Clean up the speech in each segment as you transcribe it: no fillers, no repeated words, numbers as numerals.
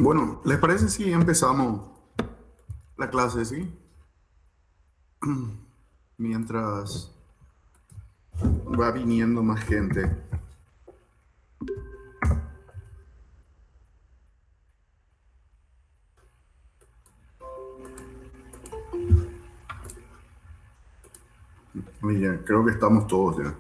Bueno, ¿les parece si empezamos la clase, sí? Mientras va viniendo más gente. Oye, creo que estamos todos ya.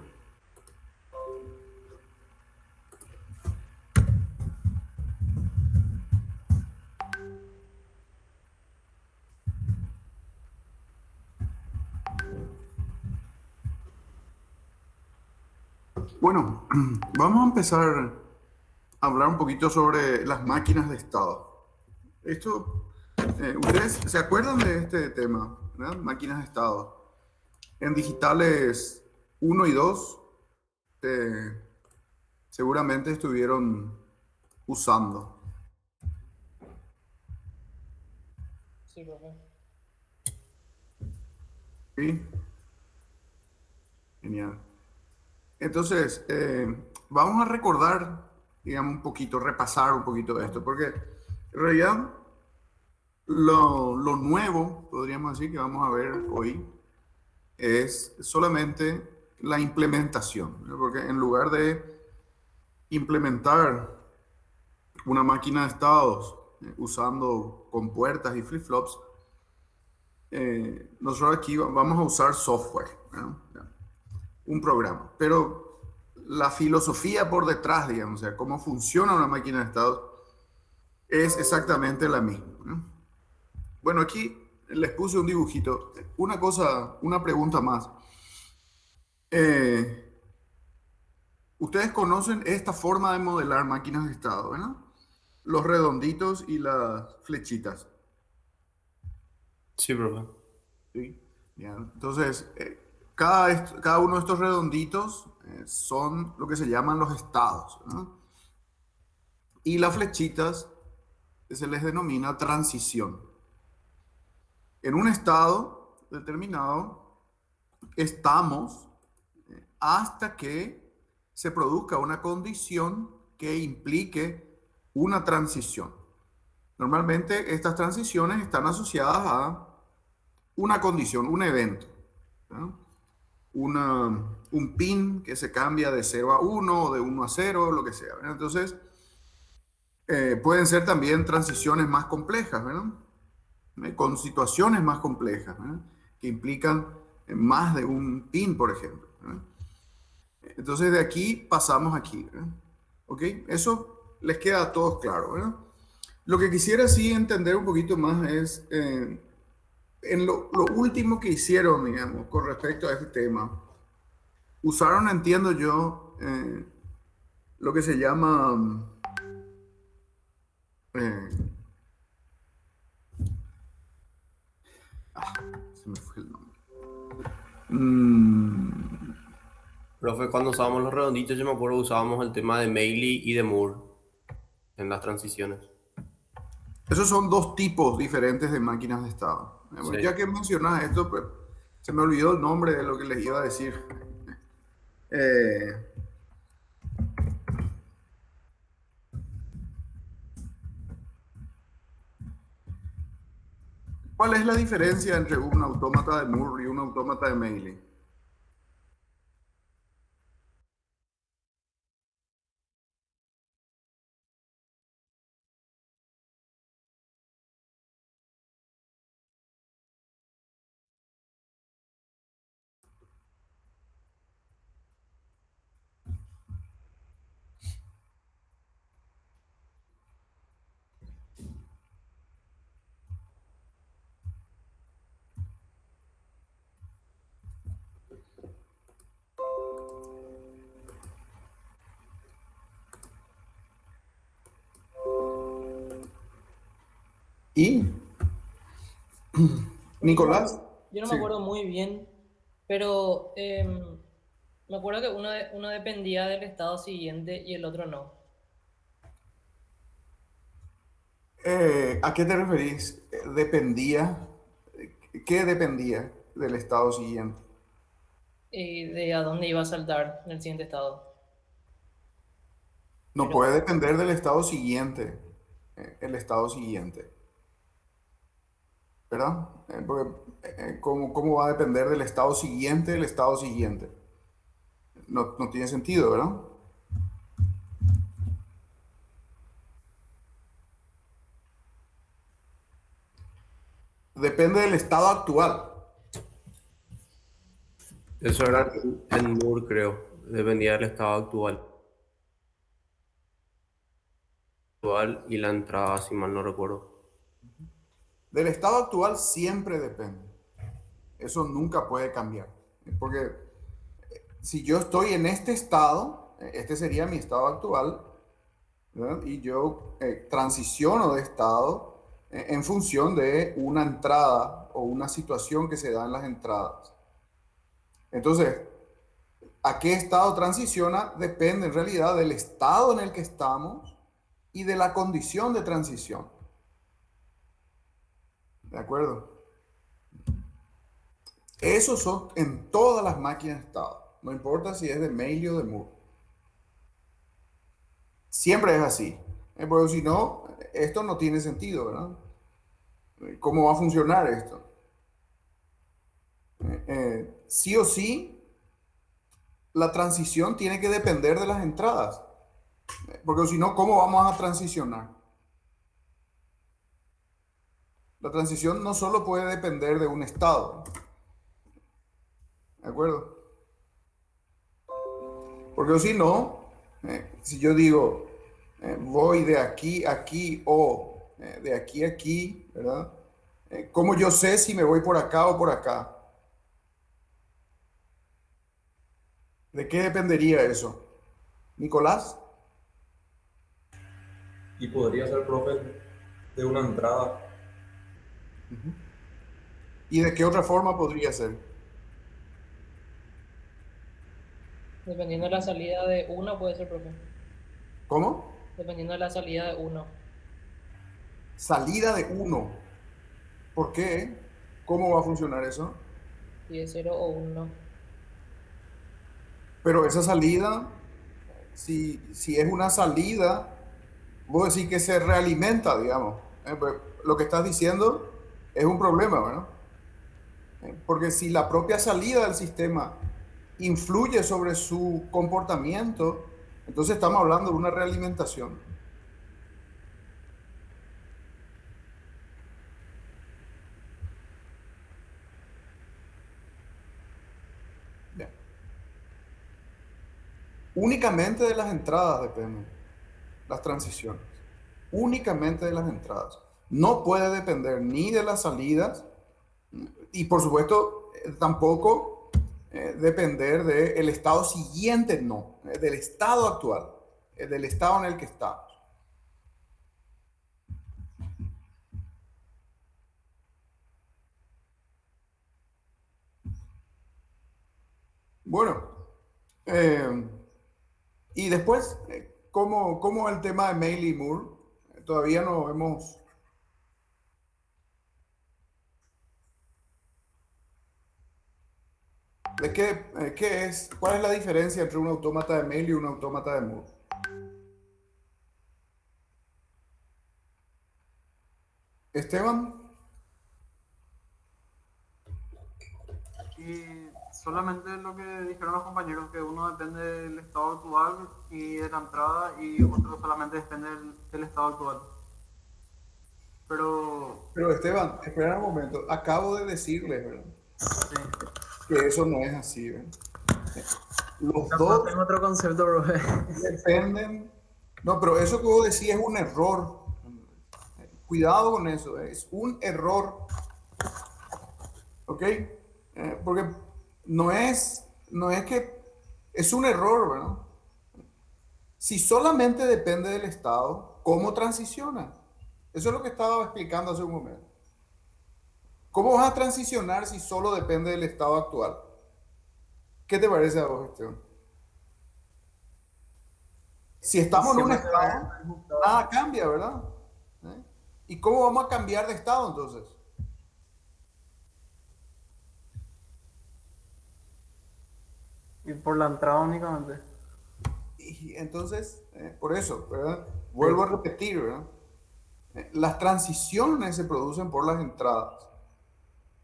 Bueno, vamos a empezar a hablar un poquito sobre las máquinas de estado. ¿Ustedes se acuerdan de este tema, ¿verdad? Máquinas de estado. En digitales uno y 2, eh, seguramente estuvieron usando. Sí, profe. ¿Sí? Genial. Entonces, vamos a recordar, digamos, un poquito, repasar un poquito de esto, porque en realidad lo nuevo, podríamos decir, que vamos a ver hoy es solamente la implementación, ¿no? Porque en lugar de implementar una máquina de estados usando compuertas y flip-flops, nosotros aquí vamos a usar software, ¿no? Un programa. Pero la filosofía por detrás, digamos, o sea, cómo funciona una máquina de estados, es exactamente la misma, ¿no? Bueno, aquí les puse un dibujito. Una cosa, una pregunta más. Eh, Ustedes conocen esta forma de modelar máquinas de estado, ¿verdad? Los redonditos y las flechitas. Sí, profe. ¿Sí? Ya, entonces, cada uno de estos redonditos son lo que se llaman los estados, ¿no? Y las flechitas se les denomina transición. En un estado determinado estamos hasta que se produzca una condición que implique una transición. Normalmente estas transiciones están asociadas a una condición, un evento, ¿no? Un pin que se cambia de 0 a 1 o de 1 a 0, lo que sea, ¿verdad? Entonces, pueden ser también transiciones más complejas, ¿verdad? Con situaciones más complejas, ¿verdad? Que implican más de un pin, por ejemplo, ¿verdad? Entonces, de aquí pasamos aquí, ¿verdad? ¿Ok? Eso les queda a todos claro, ¿verdad? Lo que quisiera sí entender un poquito más es en lo último que hicieron, digamos, con respecto a este tema. Usaron, entiendo yo, lo que se llama, eh, se me fue el nombre. Mm, Profe, cuando usábamos los redonditos, yo me acuerdo que usábamos el tema de Meili y de Moore en las transiciones. Esos son dos tipos diferentes de máquinas de estado. Bueno, ya Sí. que mencionas esto, pues, se me olvidó el nombre de lo que les iba a decir. Eh, ¿Cuál es la diferencia entre un autómata de Moore y un autómata de Meili? Y Yo no me Nicolás, acuerdo, yo no me sí. acuerdo muy bien, pero me acuerdo que uno dependía del estado siguiente y el otro no. ¿A qué te referís? ¿Dependía? ¿Qué dependía del estado siguiente? Y de a dónde iba a saltar en el siguiente estado. No puede Pero depender del estado siguiente. el estado siguiente, ¿verdad? Porque, ¿cómo va a depender del estado siguiente del estado siguiente? No, no tiene sentido, ¿verdad? Depende del estado actual. Eso era en Moore, creo. Dependía del estado actual y la entrada, si mal no recuerdo. Del estado actual siempre depende. Eso nunca puede cambiar. Porque si yo estoy en este estado, este sería mi estado actual, ¿verdad? Y yo transiciono de estado en función de una entrada o una situación que se da en las entradas. Entonces, ¿a qué estado transiciona? Depende en realidad del estado en el que estamos y de la condición de transición. ¿De acuerdo? Esos son en todas las máquinas de estado. No importa si es de Meili o de Moore. Siempre es así. Porque si no, esto no tiene sentido, ¿verdad? ¿Cómo va a funcionar esto? Sí o sí, la transición tiene que depender de las entradas. Porque si no, ¿cómo vamos a transicionar? La transición no solo puede depender de un estado. ¿De acuerdo? Porque si no, si yo digo, voy de aquí a aquí o de aquí a aquí, ¿verdad? ¿Cómo yo sé si me voy por acá o por acá? ¿De qué dependería eso? Nicolás, Y podría ser profe de una entrada. ¿y de qué otra forma podría ser? Dependiendo de la salida de uno, puede ser, profe. ¿Cómo? Dependiendo de la salida de uno. Salida de uno. ¿Por qué? ¿Cómo va a funcionar eso? Si es 0 o 1. Pero esa salida, si es una salida, vos decís que se realimenta, digamos. Pues, lo que estás diciendo es un problema, ¿verdad? Porque si la propia salida del sistema influye sobre su comportamiento, entonces estamos hablando de una realimentación. Bien. Únicamente de las entradas dependen las transiciones. Únicamente de las entradas. No puede depender ni de las salidas y por supuesto tampoco depender del estado siguiente, no, del estado actual, del estado en el que estamos. Bueno, eh, y después, ¿cómo el tema de Meili y Moore? Todavía no hemos... ¿Qué es? ¿Cuál es la diferencia entre un autómata de Meili y un autómata de Moore? Esteban, Y solamente lo que dijeron los compañeros, que uno depende del estado actual y de la entrada y otro solamente depende del estado actual. Pero pero Esteban, espera un momento. Acabo de decirles, ¿verdad? sí, Que eso no es así, ¿verdad? Los no dos tengo otro concepto, profe. dependen. No, pero eso que vos decís es un error. Cuidado con eso, es un error. ¿Ok? Porque no es que es un error, ¿verdad? Si solamente depende del Estado, ¿cómo transiciona? Eso es lo que estaba explicando hace un momento. ¿Cómo vas a transicionar si solo depende del Estado actual? ¿Qué te parece a vos, Esteban? Si estamos en un Siempre se va a estado, ver el mismo estado. nada cambia, ¿verdad? ¿Eh? ¿Y cómo vamos a cambiar de estado entonces? Y por la entrada únicamente. Y entonces, por eso, ¿verdad? Vuelvo a repetir, ¿verdad? Las transiciones se producen por las entradas.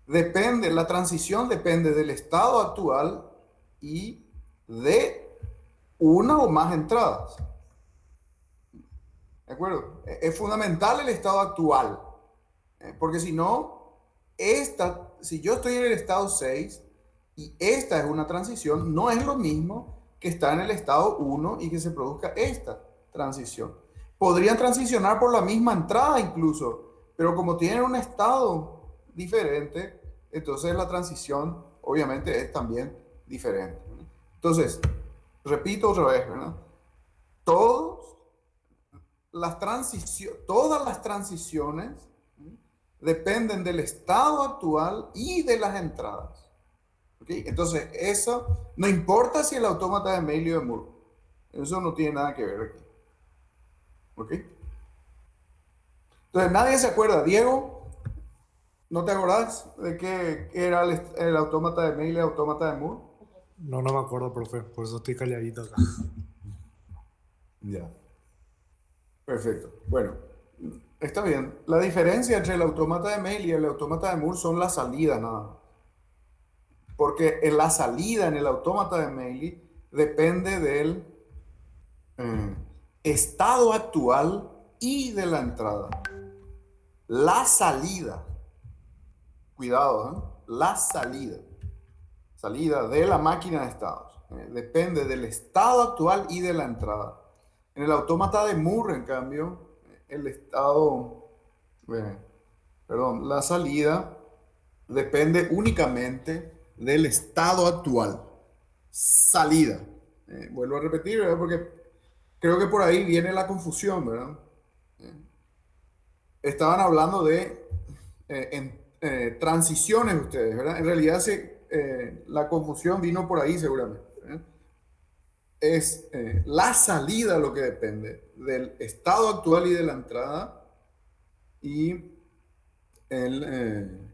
La transición depende del estado actual y de una o más entradas. ¿De acuerdo? Es fundamental el estado actual, porque si no, si yo estoy en el estado 6 y esta es una transición, no es lo mismo que estar en el estado 1 y que se produzca esta transición. Podrían transicionar por la misma entrada incluso, pero como tienen un estado diferente, entonces la transición obviamente es también diferente. Entonces, repito otra vez, ¿verdad? Todas las transiciones dependen del estado actual y de las entradas. ¿Okay? Entonces, eso no importa si el autómata de Meili o de Moore. Eso no tiene nada que ver aquí. ¿Ok? Entonces, nadie se acuerda. Diego, ¿no te acordás de qué era el autómata de Meili y el autómata de Moore? No, no me acuerdo, profe. Por eso estoy calladito acá. Ya. Perfecto. Bueno, está bien. La diferencia entre el autómata de Meili y el autómata de Moore son las salidas, nada más. Porque en la salida en el autómata de Meili depende del estado actual y de la entrada. La salida, cuidado, la salida de la máquina de estados, depende del estado actual y de la entrada. En el autómata de Moore, en cambio, la salida depende únicamente del estado actual. Salida. Vuelvo a repetir, ¿verdad? Porque creo que por ahí viene la confusión, ¿verdad? Estaban hablando de transiciones ustedes, ¿verdad? En realidad la confusión vino por ahí seguramente. Es la salida lo que depende del estado actual y de la entrada, y en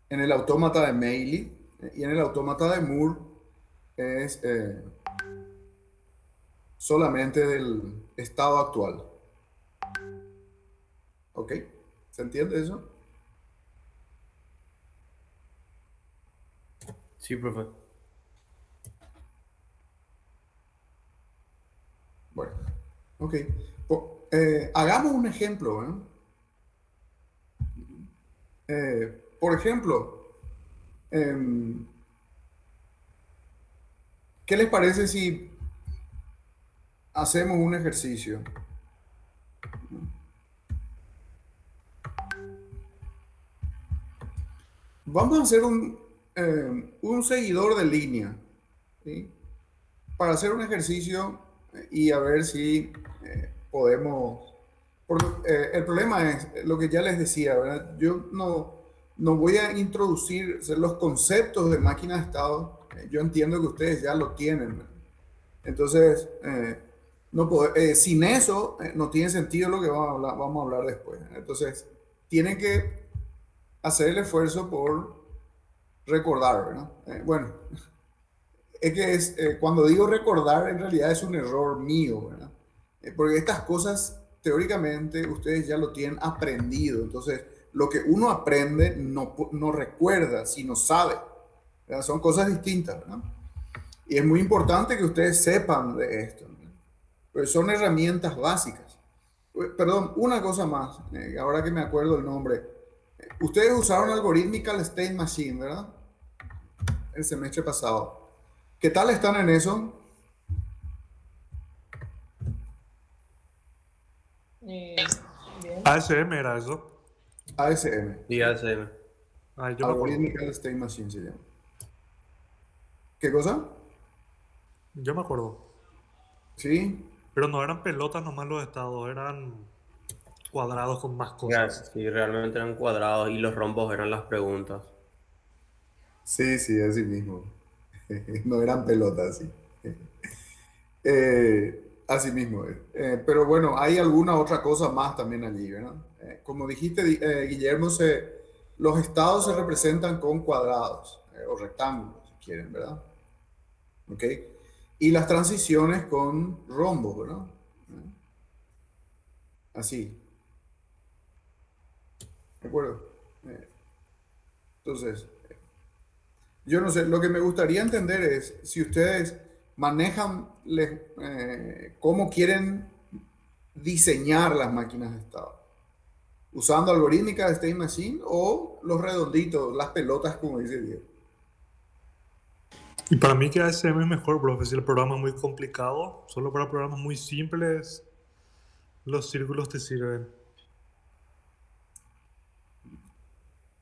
el autómata de Meili y en el autómata de Moore es solamente del estado actual. ¿Ok? ¿Se entiende eso? Sí, profe. Bueno, ok. Hagamos un ejemplo. Por ejemplo, ¿qué les parece si hacemos un ejercicio? Vamos a hacer un seguidor de línea, ¿sí? Para hacer un ejercicio y a ver si podemos... Porque, el problema es lo que ya les decía, ¿verdad? Yo no voy a introducir los conceptos de máquina de estado. Yo entiendo que ustedes ya lo tienen, ¿verdad? Entonces, sin eso no tiene sentido lo que vamos a hablar después. Entonces, tienen que hacer el esfuerzo por recordar, ¿verdad? Bueno, es que cuando digo recordar, en realidad es un error mío, ¿verdad? Porque estas cosas, teóricamente, ustedes ya lo tienen aprendido. Entonces, lo que uno aprende no recuerda, sino sabe, ¿verdad? Son cosas distintas, ¿verdad? Y es muy importante que ustedes sepan de esto, ¿verdad? Pues son herramientas básicas. Perdón, una cosa más, ahora que me acuerdo el nombre. Ustedes usaron Algorithmical State Machine, ¿verdad? El semestre pasado. ¿Qué tal están en eso? Bien. ASM era eso. ASM. Y ASM. Ay, yo me acuerdo. Algorithmical State Machine se llama. ¿Qué cosa? Yo me acuerdo. ¿Sí? Pero no eran pelotas nomás los estados, eran cuadrados con más cosas. Sí, realmente eran cuadrados y los rombos eran las preguntas. Sí, sí, así mismo. No eran pelotas, sí. Así mismo. Pero bueno, hay alguna otra cosa más también allí, ¿verdad? Como dijiste, Guillermo, los estados se representan con cuadrados o rectángulos, si quieren, ¿verdad? ¿Ok? Y las transiciones con rombos, ¿verdad? Así. ¿De acuerdo? Entonces, yo no sé, lo que me gustaría entender es si ustedes manejan cómo quieren diseñar las máquinas de estado. ¿Usando algorítmica de State Machine o los redonditos, las pelotas, como dice Diego? Y para mí que ASM es mejor, profe. Si el programa es muy complicado, solo para programas muy simples, los círculos te sirven.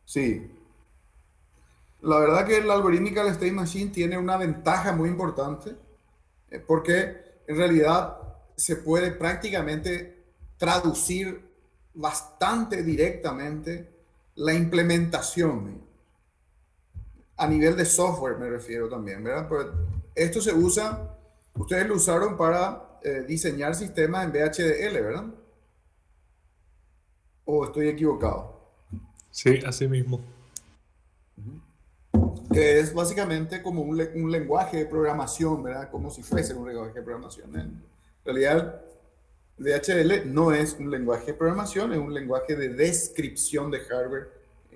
Sí. La verdad que la algorítmica de State Machine tiene una ventaja muy importante porque en realidad se puede prácticamente traducir bastante directamente la implementación a nivel de software, me refiero también, ¿verdad? Pues esto se usa, ustedes lo usaron para diseñar sistemas en VHDL, ¿verdad? ¿O estoy equivocado? Sí, así mismo. Que es básicamente como un lenguaje de programación, ¿verdad? Como si fuese un lenguaje de programación. En realidad, DHL no es un lenguaje de programación, es un lenguaje de descripción de hardware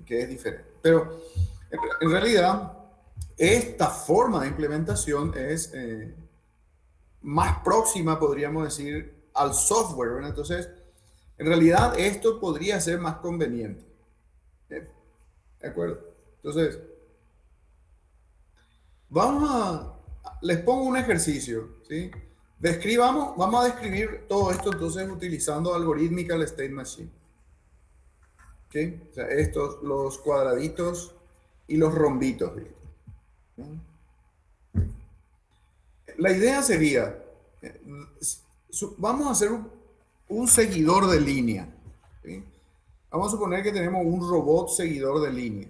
que es diferente. Pero en realidad, esta forma de implementación es más próxima, podríamos decir, al software, ¿verdad? Entonces, en realidad, esto podría ser más conveniente. ¿De acuerdo? Entonces, les pongo un ejercicio, ¿sí? Vamos a describir todo esto entonces utilizando Algorithmical State Machine. ¿Ok? O sea, estos, los cuadraditos y los rombitos. ¿Sí? La idea sería, vamos a hacer un seguidor de línea. ¿Sí? Vamos a suponer que tenemos un robot seguidor de línea.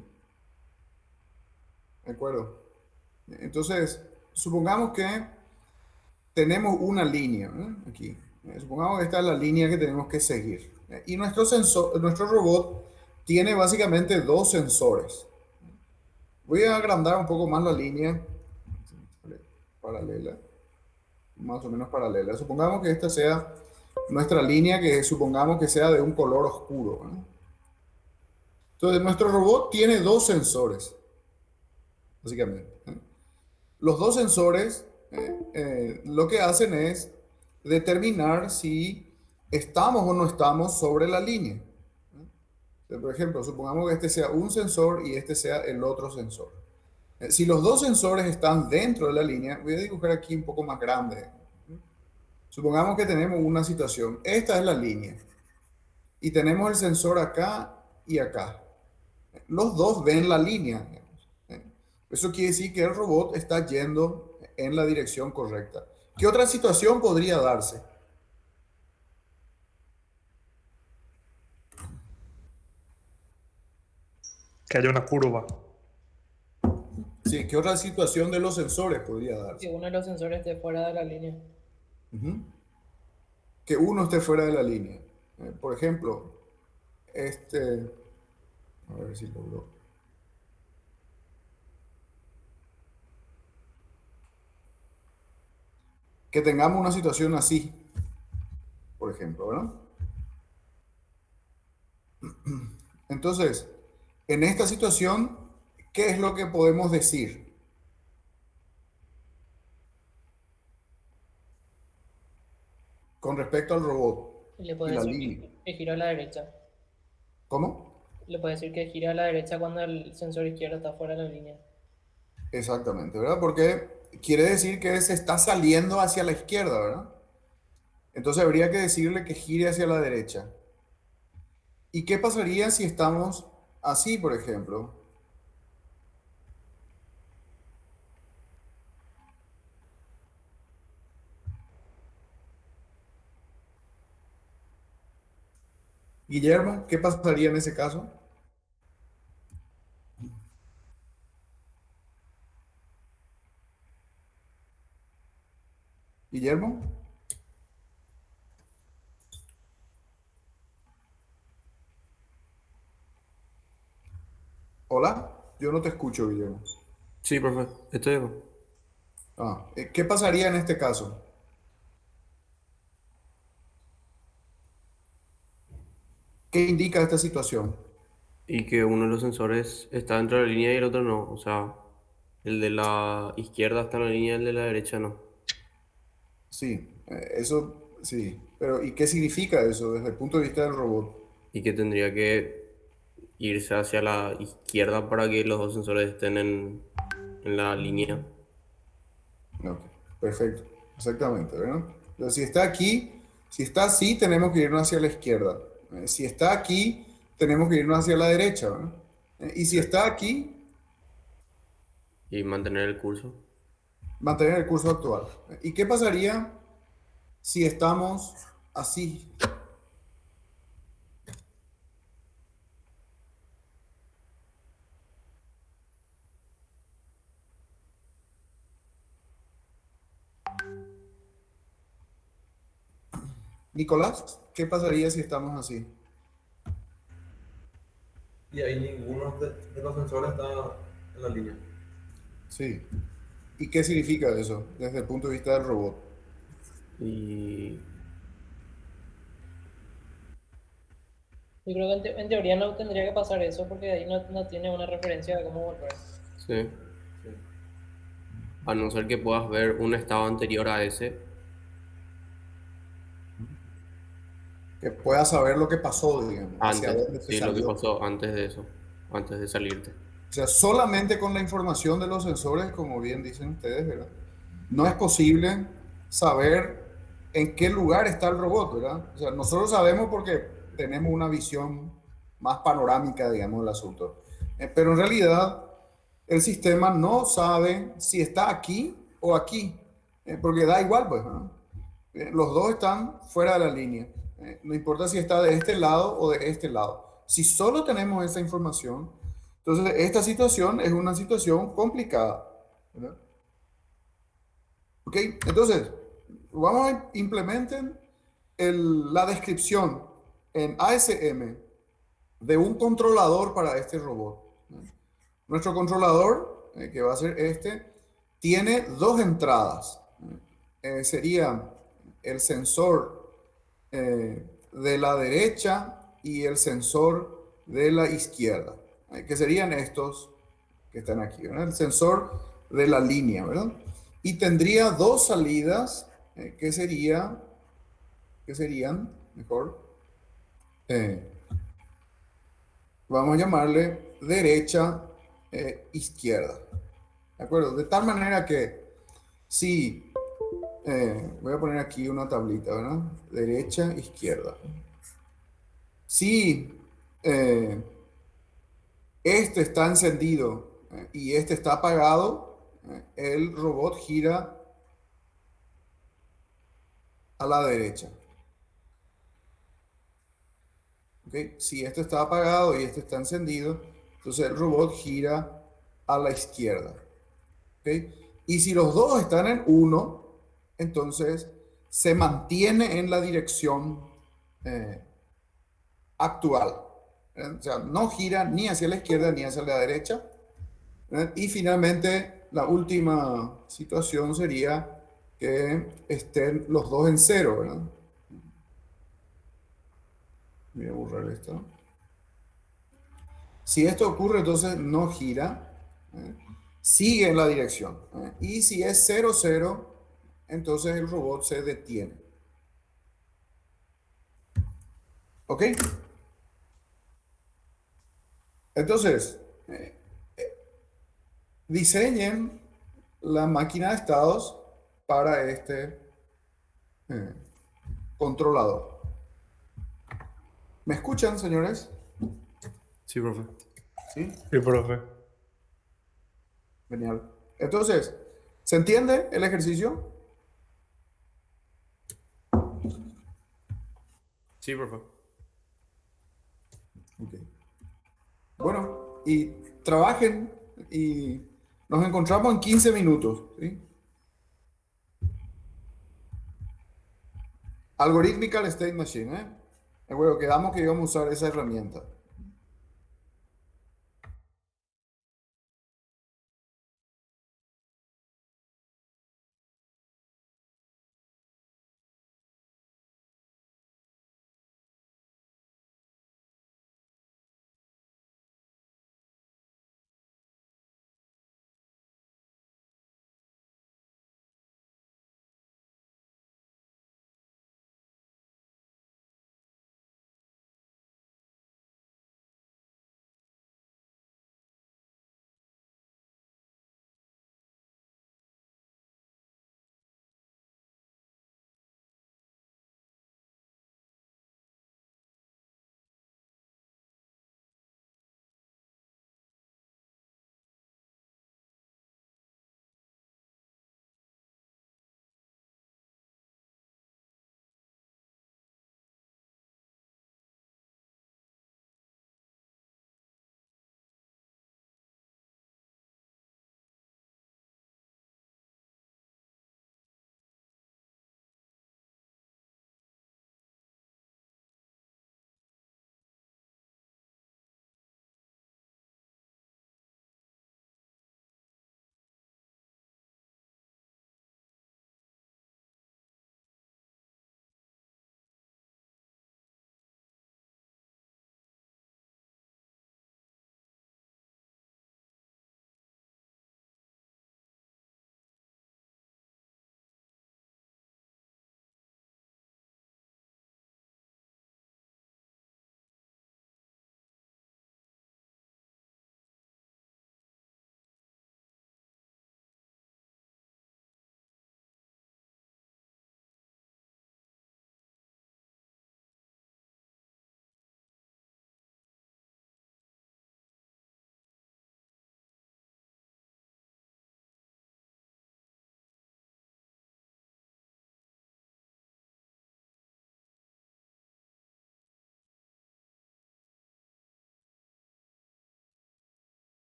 ¿De acuerdo? Entonces, supongamos que tenemos una línea, ¿eh? Aquí. Supongamos que esta es la línea que tenemos que seguir. Y nuestro robot tiene básicamente dos sensores. Voy a agrandar un poco más la línea paralela, más o menos paralela. Supongamos que esta sea nuestra línea, que supongamos que sea de un color oscuro, ¿eh? Entonces, nuestro robot tiene dos sensores, básicamente, ¿eh? Los dos sensores lo que hacen es determinar si estamos o no estamos sobre la línea. Por ejemplo, supongamos que este sea un sensor y este sea el otro sensor. Si los dos sensores están dentro de la línea, voy a dibujar aquí un poco más grande. Supongamos que tenemos una situación. Esta es la línea. Y tenemos el sensor acá y acá. Los dos ven la línea. Eso quiere decir que el robot está yendo en la dirección correcta. ¿Qué otra situación podría darse? Que haya una curva. Sí, ¿qué otra situación de los sensores podría darse? Que uno de los sensores esté fuera de la línea. Que uno esté fuera de la línea. Por ejemplo, a ver si logro. Que tengamos una situación así, por ejemplo, ¿verdad? Entonces, en esta situación, ¿qué es lo que podemos decir? Con respecto al robot Y le y puede la decir línea. que gira a la derecha. ¿Cómo? Le puede decir que gira a la derecha cuando el sensor izquierdo está fuera de la línea. Exactamente, ¿verdad? Porque quiere decir que se está saliendo hacia la izquierda, ¿verdad? Entonces habría que decirle que gire hacia la derecha. ¿Y qué pasaría si estamos así, por ejemplo? Guillermo, ¿qué pasaría en ese caso? Guillermo. Hola, yo no te escucho, Guillermo. Sí, profe, estoy acá. ¿Qué pasaría en este caso? ¿Qué indica esta situación? Y que uno de los sensores está dentro de la línea y el otro no. O sea, el de la izquierda está en la línea y el de la derecha no. Sí, eso sí. Pero ¿y qué significa eso desde el punto de vista del robot? Y que tendría que irse hacia la izquierda para que los dos sensores estén en la línea. Ok, perfecto, exactamente, ¿verdad? Entonces, si está aquí, si está así, tenemos que irnos hacia la izquierda. Si está aquí, tenemos que irnos hacia la derecha, ¿verdad? Y si Sí. está aquí, Y mantener el curso. mantener el curso actual. ¿Y qué pasaría si estamos así? Nicolás, ¿qué pasaría si estamos así? Y ahí ninguno de los sensores está en la línea. Sí. ¿Y qué significa eso desde el punto de vista del robot? Y Yo creo que en teoría no tendría que pasar eso porque ahí no tiene una referencia de cómo volver. sí. A no ser que puedas ver un estado anterior a ese. Que puedas saber lo que pasó, digamos, hacia Antes, dónde se sí, lo que salió. pasó antes de eso. Antes de salirte. O sea, solamente con la información de los sensores, como bien dicen ustedes, ¿verdad? No es posible saber en qué lugar está el robot, ¿verdad? O sea, nosotros sabemos porque tenemos una visión más panorámica, digamos, del asunto. Pero en realidad, el sistema no sabe si está aquí o aquí, porque da igual, pues, ¿no? Los dos están fuera de la línea. No importa si está de este lado o de este lado. Si solo tenemos esa información, entonces esta situación es una situación complicada, ¿verdad? ¿Ok? Entonces, vamos a implementen la descripción en ASM de un controlador para este robot, ¿no? Nuestro controlador, que va a ser este, tiene dos entradas. Sería el sensor de la derecha y el sensor de la izquierda, que serían estos que están aquí, ¿verdad? El sensor de la línea, ¿verdad? Y tendría dos salidas que serían, mejor, eh, vamos a llamarle derecha, izquierda, ¿de acuerdo? De tal manera que si, voy a poner aquí una tablita, ¿verdad? Derecha, izquierda. Si eh, este está encendido y este está apagado, el robot gira a la derecha. ¿Okay? Si este está apagado y este está encendido, entonces el robot gira a la izquierda. ¿Okay? Y si los dos están en uno, entonces se mantiene en la dirección eh, actual. O sea, no gira ni hacia la izquierda ni hacia la derecha. Y finalmente, la última situación sería que estén los dos en cero, ¿verdad? Voy a borrar esto. Si esto ocurre, entonces no gira, ¿eh? Sigue en la dirección. Y si es cero cero, entonces el robot se detiene. ¿Ok? Entonces, diseñen la máquina de estados para este eh, controlador. ¿Me escuchan, señores? Sí, profe. Sí, Sí, profe. genial. Entonces, ¿se entiende el ejercicio? Sí, profe. Ok. Bueno, y trabajen y nos encontramos en 15 minutos. ¿Sí? Algorithmical State Machine, ¿eh? Bueno, quedamos que íbamos a usar esa herramienta.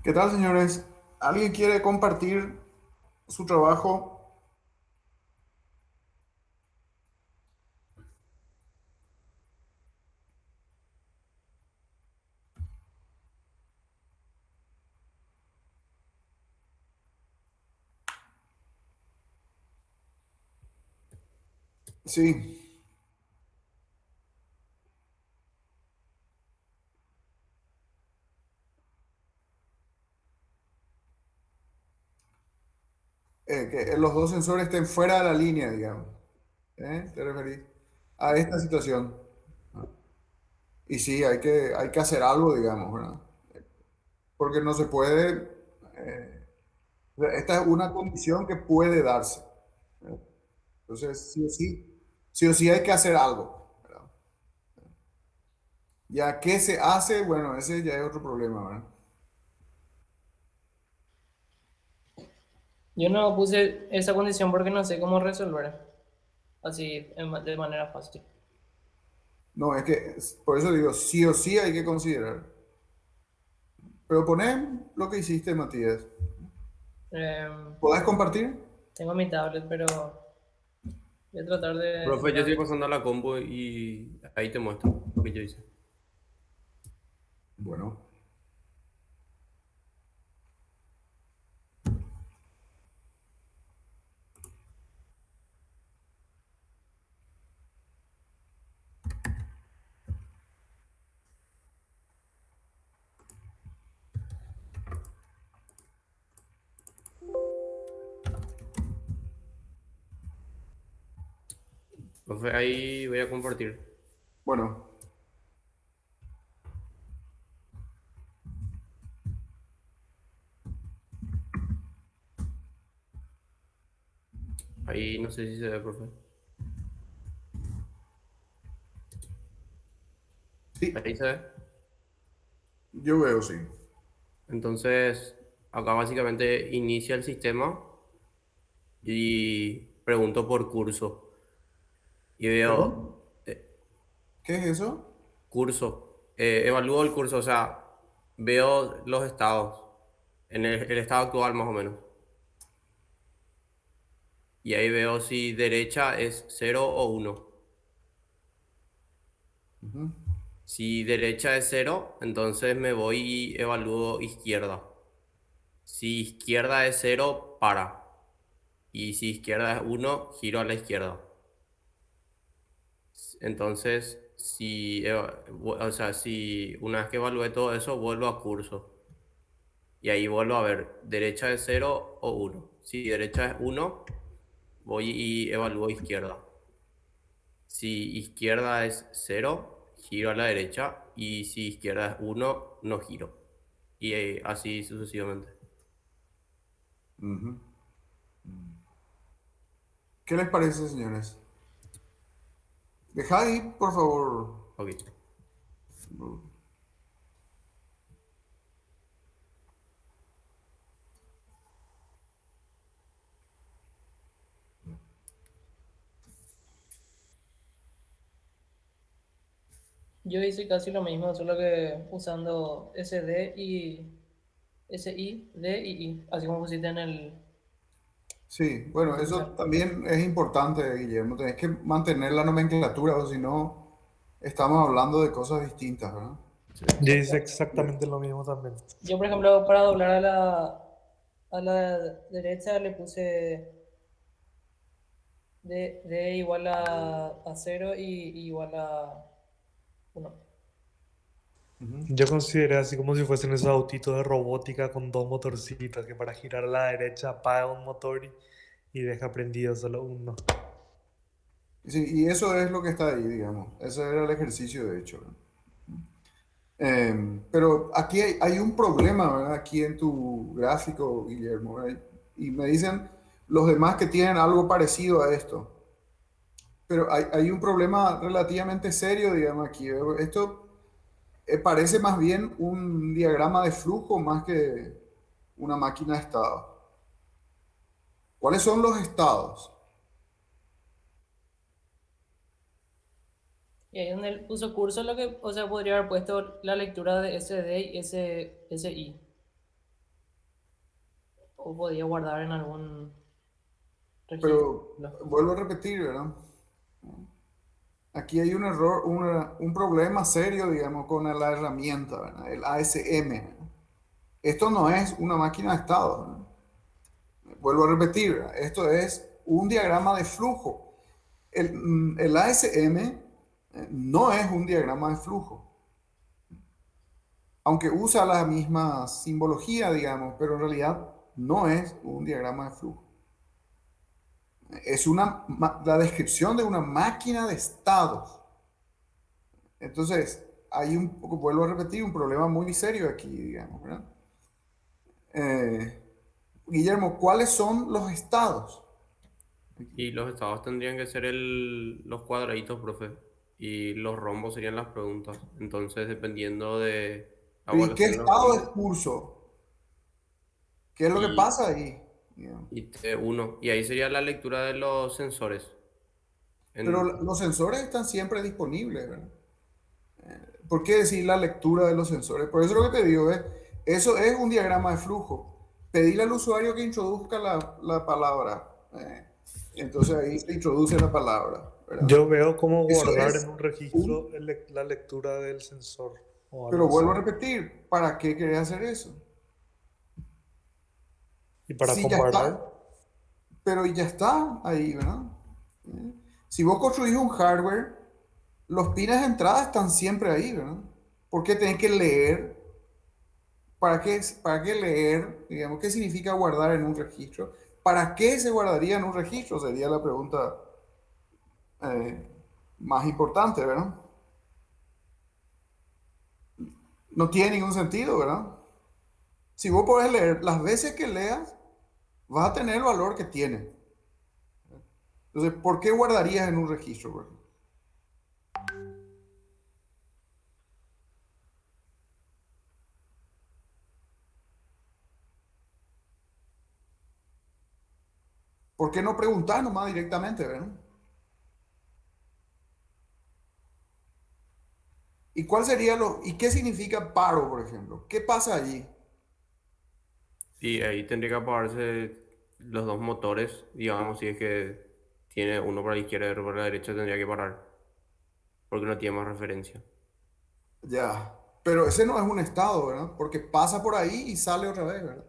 ¿Qué tal, señores? ¿Alguien quiere compartir su trabajo? Sí. Que los dos sensores estén fuera de la línea, digamos. ¿Te referís a esta situación? Y sí, hay que hacer algo, digamos, ¿verdad? Porque no se puede. eh, Esta es una condición que puede darse. ¿Verdad? Entonces, sí o sí hay que hacer algo, ¿verdad? Ya qué se hace, bueno, ese ya es otro problema, ¿verdad? Yo no puse esa condición porque no sé cómo resolver así de manera fácil. No, es que por eso digo, sí o sí hay que considerar. Pero poné lo que hiciste, Matías. Em, ¿Podés compartir? Tengo mi tablet, pero voy a tratar de Profe, yo entrar. estoy pasando a la combo y ahí te muestro lo que yo hice. Bueno, Profe, ahí voy a compartir. bueno. Ahí no sé si se ve, profe. Sí, Ahí se ve. yo veo, sí. Entonces, acá básicamente inicia el sistema y pregunto por curso. Y ¿Perdón? veo ¿Qué es eso? curso. Evalúo el curso, o sea, veo los estados, en el estado actual más o menos. Y ahí veo si derecha es cero o uno. Ujú, Si derecha es cero, entonces me voy y evalúo izquierda. Si izquierda es cero, para. Y si izquierda es uno, giro a la izquierda. Entonces, o sea, si una vez que evalué todo eso, vuelvo a curso. Y ahí vuelvo a ver, derecha es cero o uno. Si derecha es uno, voy y evalúo izquierda. Si izquierda es cero, giro a la derecha. Y si izquierda es uno, no giro. Y así sucesivamente. ujú. ¿Qué les parece, señores? Deja ahí, por favor. Ok. Yo hice casi lo mismo, solo que usando SD y SI, D y I, así como pusiste Sí, en bueno, tu eso pizarra. también es importante, Guillermo. Tenés que mantener la nomenclatura, o si no, estamos hablando de cosas distintas, ¿verdad? Sí. Yo hice exactamente lo mismo también. Yo, por ejemplo, para doblar a la derecha le puse D igual a 0 y igual a 1. Ujú. Yo consideré así como si fuesen esos autitos de robótica con dos motorcitos que para girar a la derecha apaga un motor y deja prendido solo uno. Sí, y eso es lo que está ahí, digamos. Ese era el ejercicio, de hecho, ¿no? Pero aquí hay un problema, ¿verdad? Aquí en tu gráfico, Guillermo, ¿verdad? Y me dicen los demás que tienen algo parecido a esto. Pero hay un problema relativamente serio, digamos, aquí. Esto parece más bien un diagrama de flujo más que una máquina de estado. ¿Cuáles son los estados? Y ahí donde él puso curso, lo que, o sea, podría haber puesto la lectura de SD y SI. o podía guardar en algún Pero registro. vuelvo a repetir, ¿verdad? Aquí hay un error, un problema serio, digamos, con la herramienta, ¿verdad? El ASM, ¿verdad? Esto no es una máquina de estado, ¿verdad? Vuelvo a repetir, ¿verdad? Esto es un diagrama de flujo. El ASM no es un diagrama de flujo, aunque usa la misma simbología, digamos, pero en realidad no es un diagrama de flujo. Es la descripción de una máquina de estados. Entonces, hay vuelvo a repetir, un problema muy serio aquí, digamos, ¿verdad? Guillermo, ¿cuáles son los estados? Y los estados tendrían que ser los cuadraditos, profe. Y los rombos serían las preguntas. Entonces, dependiendo de la ¿Y qué evaluación de los estado es rombos. curso? ¿Qué es lo que Y, pasa ahí? Digamos. y T1. Y ahí sería la lectura de los sensores. Pero En, los sensores están siempre disponibles, ¿verdad? ¿Por qué decir la lectura de los sensores? Por eso lo que te digo es, eso es un diagrama de flujo. Pedirle al usuario que introduzca la palabra. Entonces ahí se introduce la palabra, ¿verdad? Yo veo cómo Eso guardar es en un registro la lectura del sensor o algo Pero así. vuelvo a repetir, ¿para qué querés hacer eso? Y para Si ya comparar, está, pero ya está ahí, ¿verdad? Si vos construís un hardware, los pines de entrada están siempre ahí, ¿verdad? ¿Por qué tenés que leer? ¿Para qué leer? Digamos, ¿qué significa guardar en un registro? ¿Para qué se guardaría en un registro? Sería la pregunta eh, más importante, ¿verdad? No tiene ningún sentido, ¿verdad? Si vos podés leer las veces que leas, vas a tener el valor que tiene. Entonces, ¿por qué guardarías en un registro, por ejemplo? ¿Por qué no preguntar nomás directamente, verdad? ¿Y cuál sería y qué significa paro, por ejemplo? ¿Qué pasa allí? y ahí tendría que apagarse los dos motores. Digamos, si es que tiene uno para la izquierda y otro para la derecha, tendría que parar. Porque no tiene más referencia. Ya, pero ese no es un estado, ¿verdad? Porque pasa por ahí y sale otra vez, ¿verdad?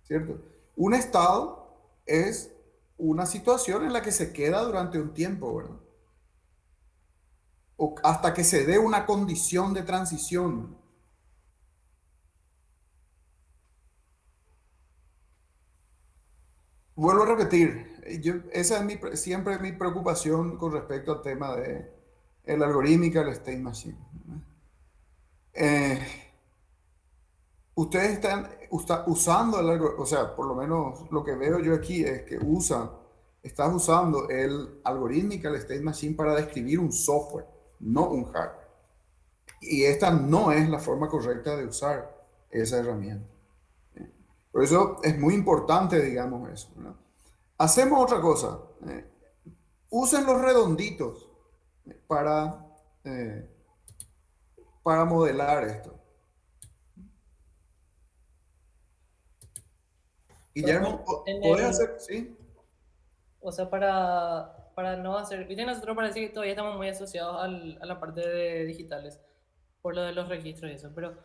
¿Cierto? Un estado es una situación en la que se queda durante un tiempo, ¿verdad? O hasta que se dé una condición de transición. Vuelvo a repetir, esa es siempre mi preocupación con respecto al tema de el algorithmical state machine. Eh, Ustedes están usando o sea, por lo menos lo que veo yo aquí es que estás usando el algorithmical state machine para describir un software, no un hardware. Y esta no es la forma correcta de usar esa herramienta. Por eso es muy importante, digamos, eso, ¿no? Hacemos otra cosa. Usen los redonditos para, eh, para modelar esto. Guillermo, En ¿podés el, hacer? Sí. o sea, para no hacer, viste, nosotros parece que todavía estamos muy asociados a la parte de digitales, por lo de los registros y eso, pero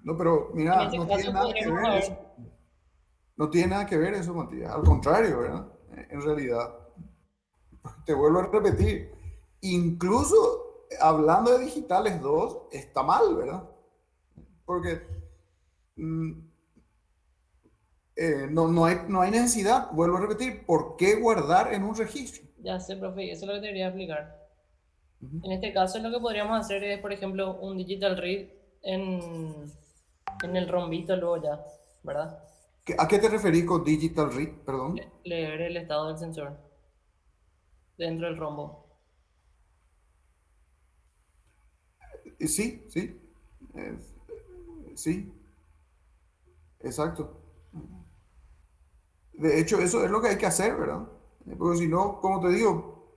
No, pero en mira, este no tiene caso nada que podríamos ver eso. haber, No tiene nada que ver eso, Matías. Al contrario, ¿verdad? En realidad, te vuelvo a repetir, incluso hablando de digitales 2 está mal, ¿verdad? Porque mm, no hay necesidad, vuelvo a repetir, ¿por qué guardar en un registro? ya sé, profe, eso es lo que te quería explicar. Ujú. En este caso lo que podríamos hacer es, por ejemplo, un digital read en el rombito luego ya, ¿verdad? ¿A qué te referís con digital read? Perdón. Leer el estado del sensor dentro del rombo. Sí, sí. Eh, sí, exacto. De hecho, eso es lo que hay que hacer, ¿verdad? Porque si no, como te digo,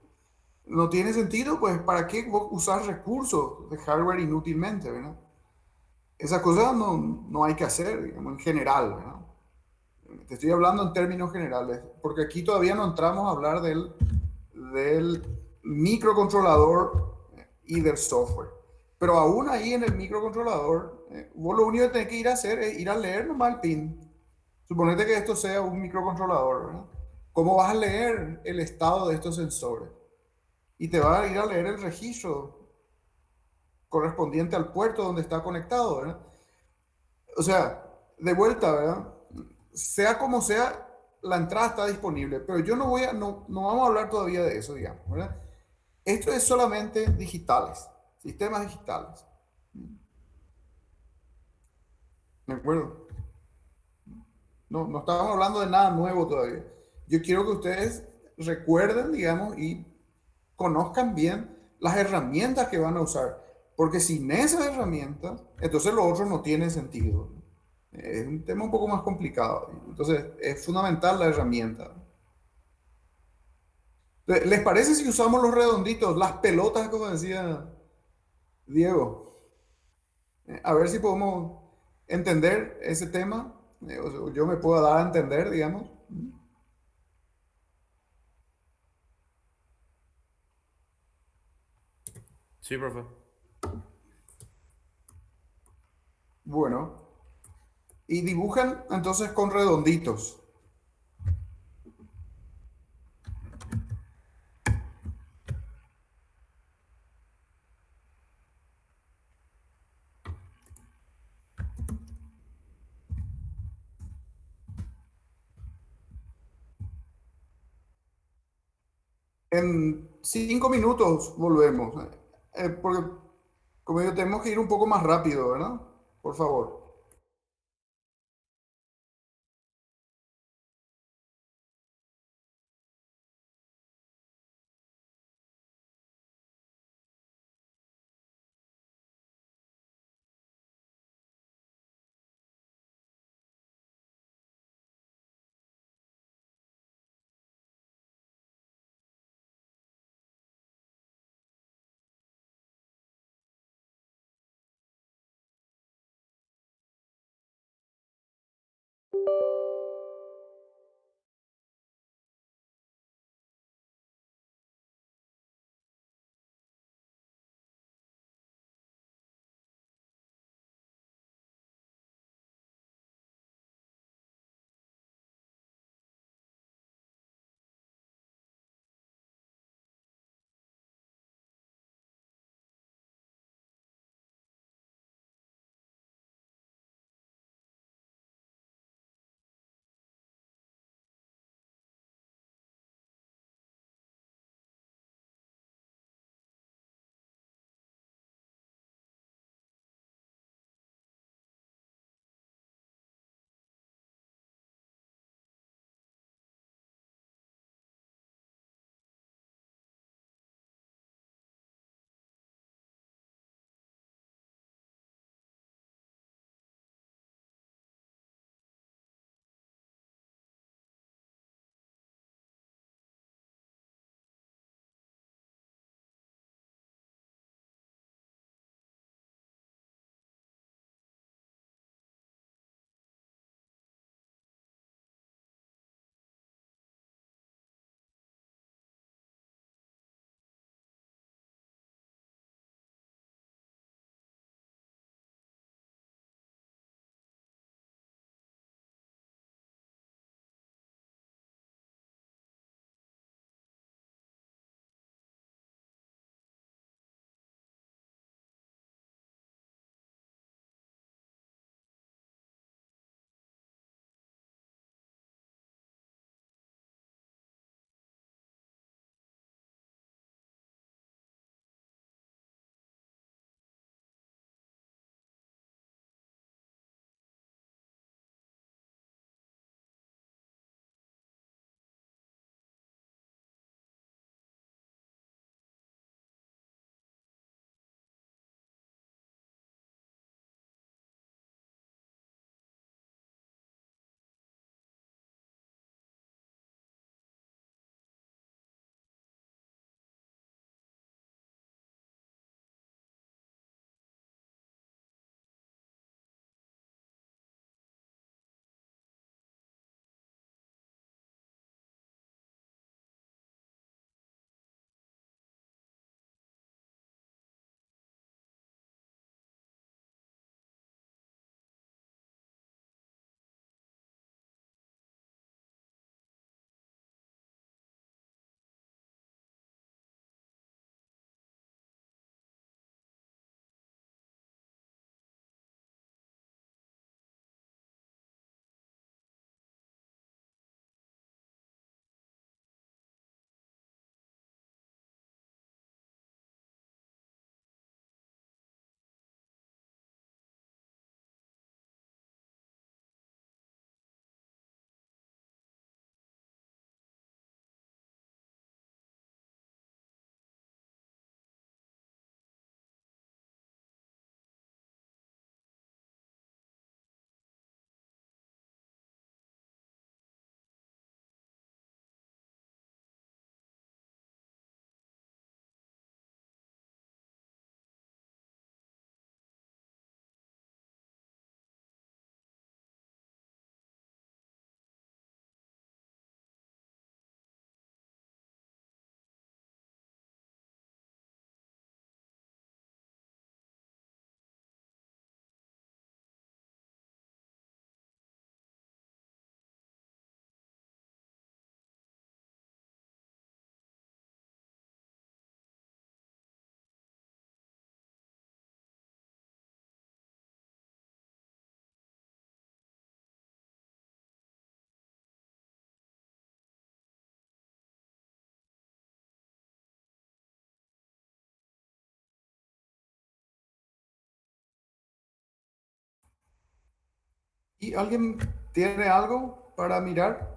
no tiene sentido, pues, ¿para qué vos usar recursos de hardware inútilmente, ¿verdad? esas cosas no hay que hacer, digamos, en general, ¿verdad? Te estoy hablando en términos generales, porque aquí todavía no entramos a hablar del microcontrolador y del software. Pero aún ahí en el microcontrolador, vos lo único que tenés que ir a hacer es ir a leer nomás el pin. Suponete que esto sea un microcontrolador, ¿verdad? ¿Cómo vas a leer el estado de estos sensores? Y te va a ir a leer el registro correspondiente al puerto donde está conectado, ¿verdad? O sea, de vuelta, ¿verdad? Sea como sea, la entrada está disponible, pero yo no vamos a hablar todavía de eso, digamos, ¿verdad? Esto es solamente digitales, sistemas digitales. ¿De acuerdo? No estamos hablando de nada nuevo todavía. Yo quiero que ustedes recuerden, digamos, y conozcan bien las herramientas que van a usar, porque sin esas herramientas, entonces lo otro no tiene sentido. Es un tema un poco más complicado. Entonces, es fundamental la herramienta. ¿Les parece si usamos los redonditos, las pelotas, como decía Diego? A ver si podemos entender ese tema. O yo me puedo dar a entender, digamos. Sí, profe. Bueno, y dibujan entonces con redonditos. En 5 minutos volvemos. Porque, como yo, tenemos que ir un poco más rápido, ¿verdad? Por favor. ¿Y alguien tiene algo para mirar?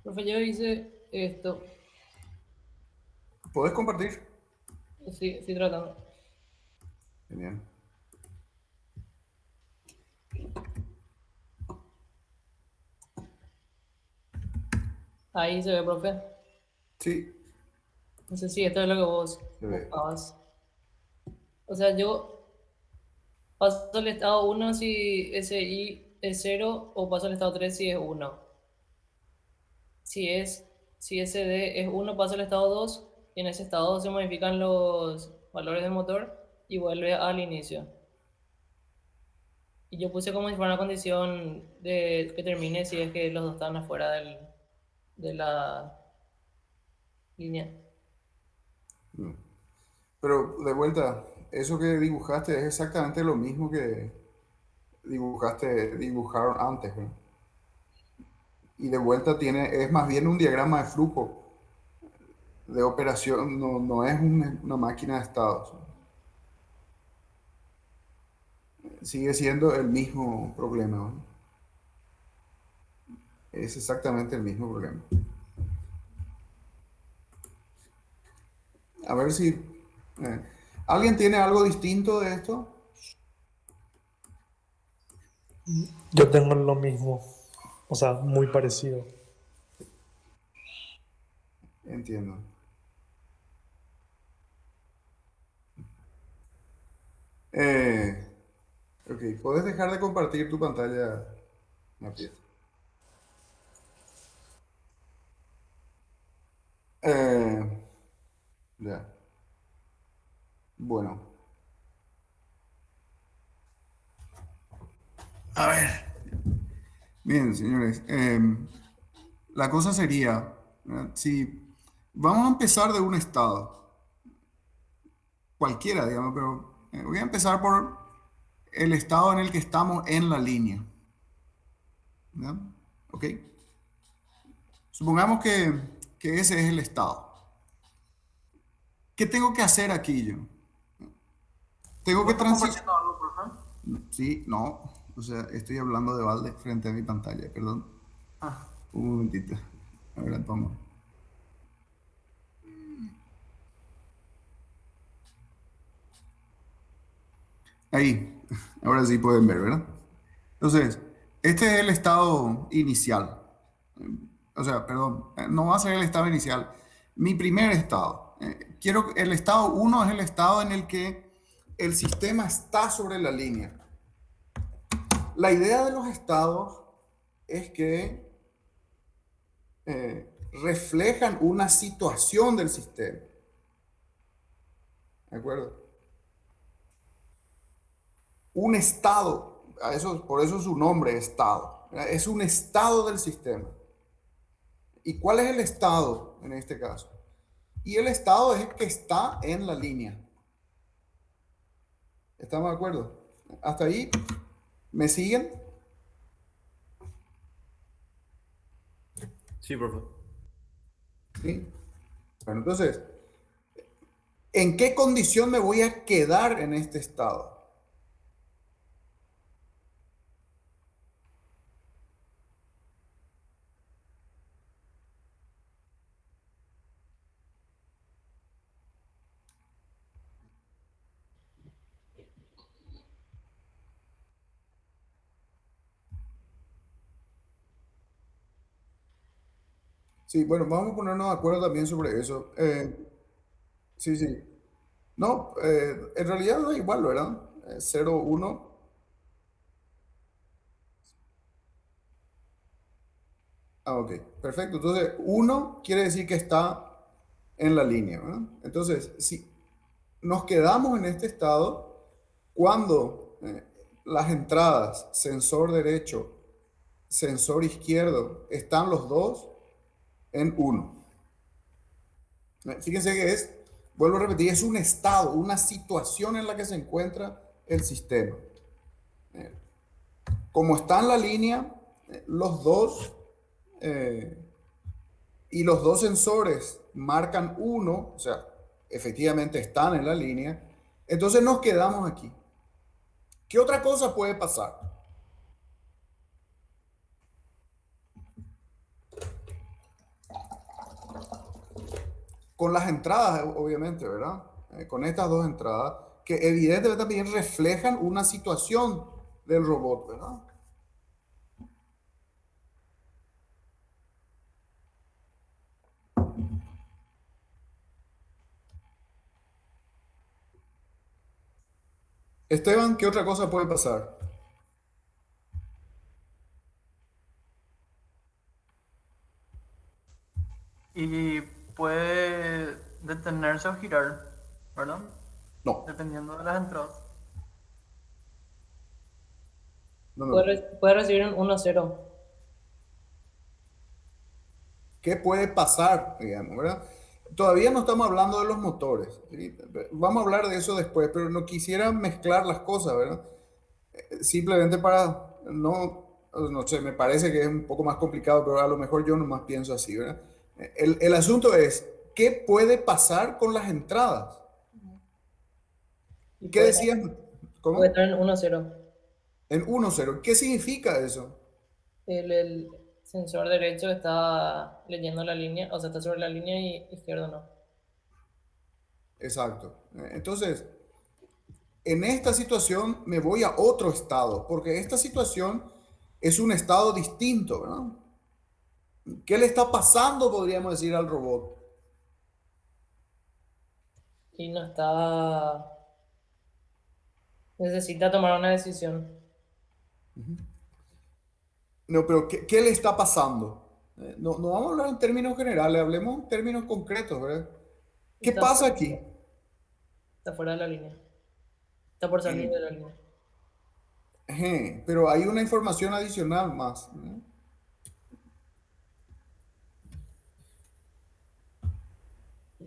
Profe, yo hice esto. ¿Puedes compartir? Sí, estoy tratando. Genial. Ahí se ve, profe. Sí, No sé si esto es lo que vos se ve. buscabas. O sea, yo paso al estado 1 si SI es 0 o paso al estado 3 si es 1. Si es, si SD es 1, paso al estado 2 y en ese estado se modifican los valores del motor y vuelve al inicio. Y yo puse como si fuera una condición de que termine si es que los dos están afuera de la línea. Pero de vuelta, eso que dibujaste es exactamente lo mismo que dibujaron antes, ¿no? Y de vuelta es más bien un diagrama de flujo de operación, no es una máquina de estados. Sigue siendo el mismo problema, ¿no? Es exactamente el mismo problema. A ver si ¿alguien tiene algo distinto de esto? Yo tengo lo mismo, o sea, muy parecido. Entiendo. Eh, ok, ¿puedes dejar de compartir tu pantalla, Matías? Eh, ya. Bueno. A ver. Bien, señores. La cosa sería, si vamos a empezar de un estado, cualquiera, digamos, pero voy a empezar por el estado en el que estamos en la línea. ¿Ya? ¿Ok? Supongamos que ese es el estado. ¿Qué tengo que hacer aquí yo? Tengo que ¿Vos estás transicionar. compartiendo algo, profe? Sí, no. O sea, estoy hablando de balde frente a mi pantalla, perdón. Ah, Un momentito. A ver, la pongo. Ahí. Ahora sí pueden ver, ¿verdad? Entonces, este es el estado inicial. O sea, perdón, no va a ser el estado inicial. Mi primer estado. El estado 1 es el estado en el que el sistema está sobre la línea. La idea de los estados es que reflejan una situación del sistema. ¿De acuerdo? Un estado, por eso su nombre, estado. Es un estado del sistema. ¿Y cuál es el estado en este caso? Y el estado es el que está en la línea. ¿Estamos de acuerdo? ¿Hasta ahí? ¿Me siguen? Sí, profe. ¿Sí? Bueno, entonces, ¿en qué condición me voy a quedar en este estado? Sí, bueno, vamos a ponernos de acuerdo también sobre eso. Sí, sí. No, en realidad da igual, ¿verdad? 0, 1. Ah, ok, perfecto. Entonces, uno quiere decir que está en la línea, ¿verdad? Entonces, si nos quedamos en este estado, cuando las entradas, sensor derecho, sensor izquierdo, están los dos en uno. Fíjense que es, vuelvo a repetir, es un estado, una situación en la que se encuentra el sistema. Eh, Como está en la línea, los dos eh, y los dos sensores marcan uno, o sea, efectivamente están en la línea, entonces nos quedamos aquí. ¿Qué otra cosa puede pasar? Con las entradas, obviamente, ¿verdad? Con estas dos entradas, que evidentemente también reflejan una situación del robot, ¿verdad? Esteban, ¿qué otra cosa puede pasar? Y puede detenerse o girar, ¿verdad? No, Dependiendo de las entradas. no, no. Puede recibir un 1-0. ¿Qué puede pasar, digamos, verdad? Todavía no estamos hablando de los motores, ¿sí? Vamos a hablar de eso después, pero no quisiera mezclar las cosas, ¿verdad? Simplemente para no sé, me parece que es un poco más complicado, pero a lo mejor yo nomás pienso así, ¿verdad? El asunto es, ¿qué puede pasar con las entradas? Y ¿Qué puede, decías? puede ¿Cómo? estar en 1-0. En 1-0. ¿Qué significa eso? El sensor derecho está leyendo la línea, o sea, está sobre la línea y izquierdo no. Exacto. Entonces, en esta situación me voy a otro estado, porque esta situación es un estado distinto, ¿verdad? ¿Qué le está pasando, podríamos decir, al robot? Y no está. Necesita tomar una decisión. No, pero ¿qué le está pasando? No vamos a hablar en términos generales, hablemos en términos concretos, ¿verdad? ¿Qué Está, pasa aquí? está fuera de la línea. Está por salir de la línea. Pero hay una información adicional más, ¿no?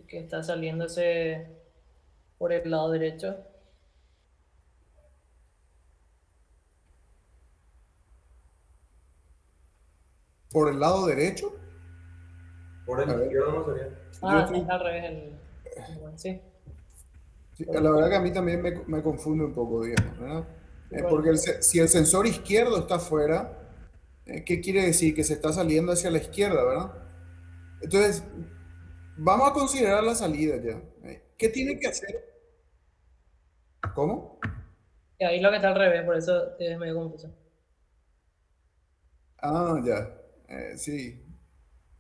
Que está saliéndose por el lado derecho. Por el lado derecho. Por el A ver, izquierdo no sería. yo Ah, estoy, está al revés sí. sí, la verdad que a mí también me confunde un poco, digamos, ¿verdad? Igual. Porque si el sensor izquierdo está afuera, ¿qué quiere decir? Que se está saliendo hacia la izquierda, ¿verdad? Entonces, vamos a considerar la salida ya. ¿Qué tiene que hacer? ¿Cómo? Y ahí lo que está al revés, por eso es medio confuso. Ah, ya. Sí,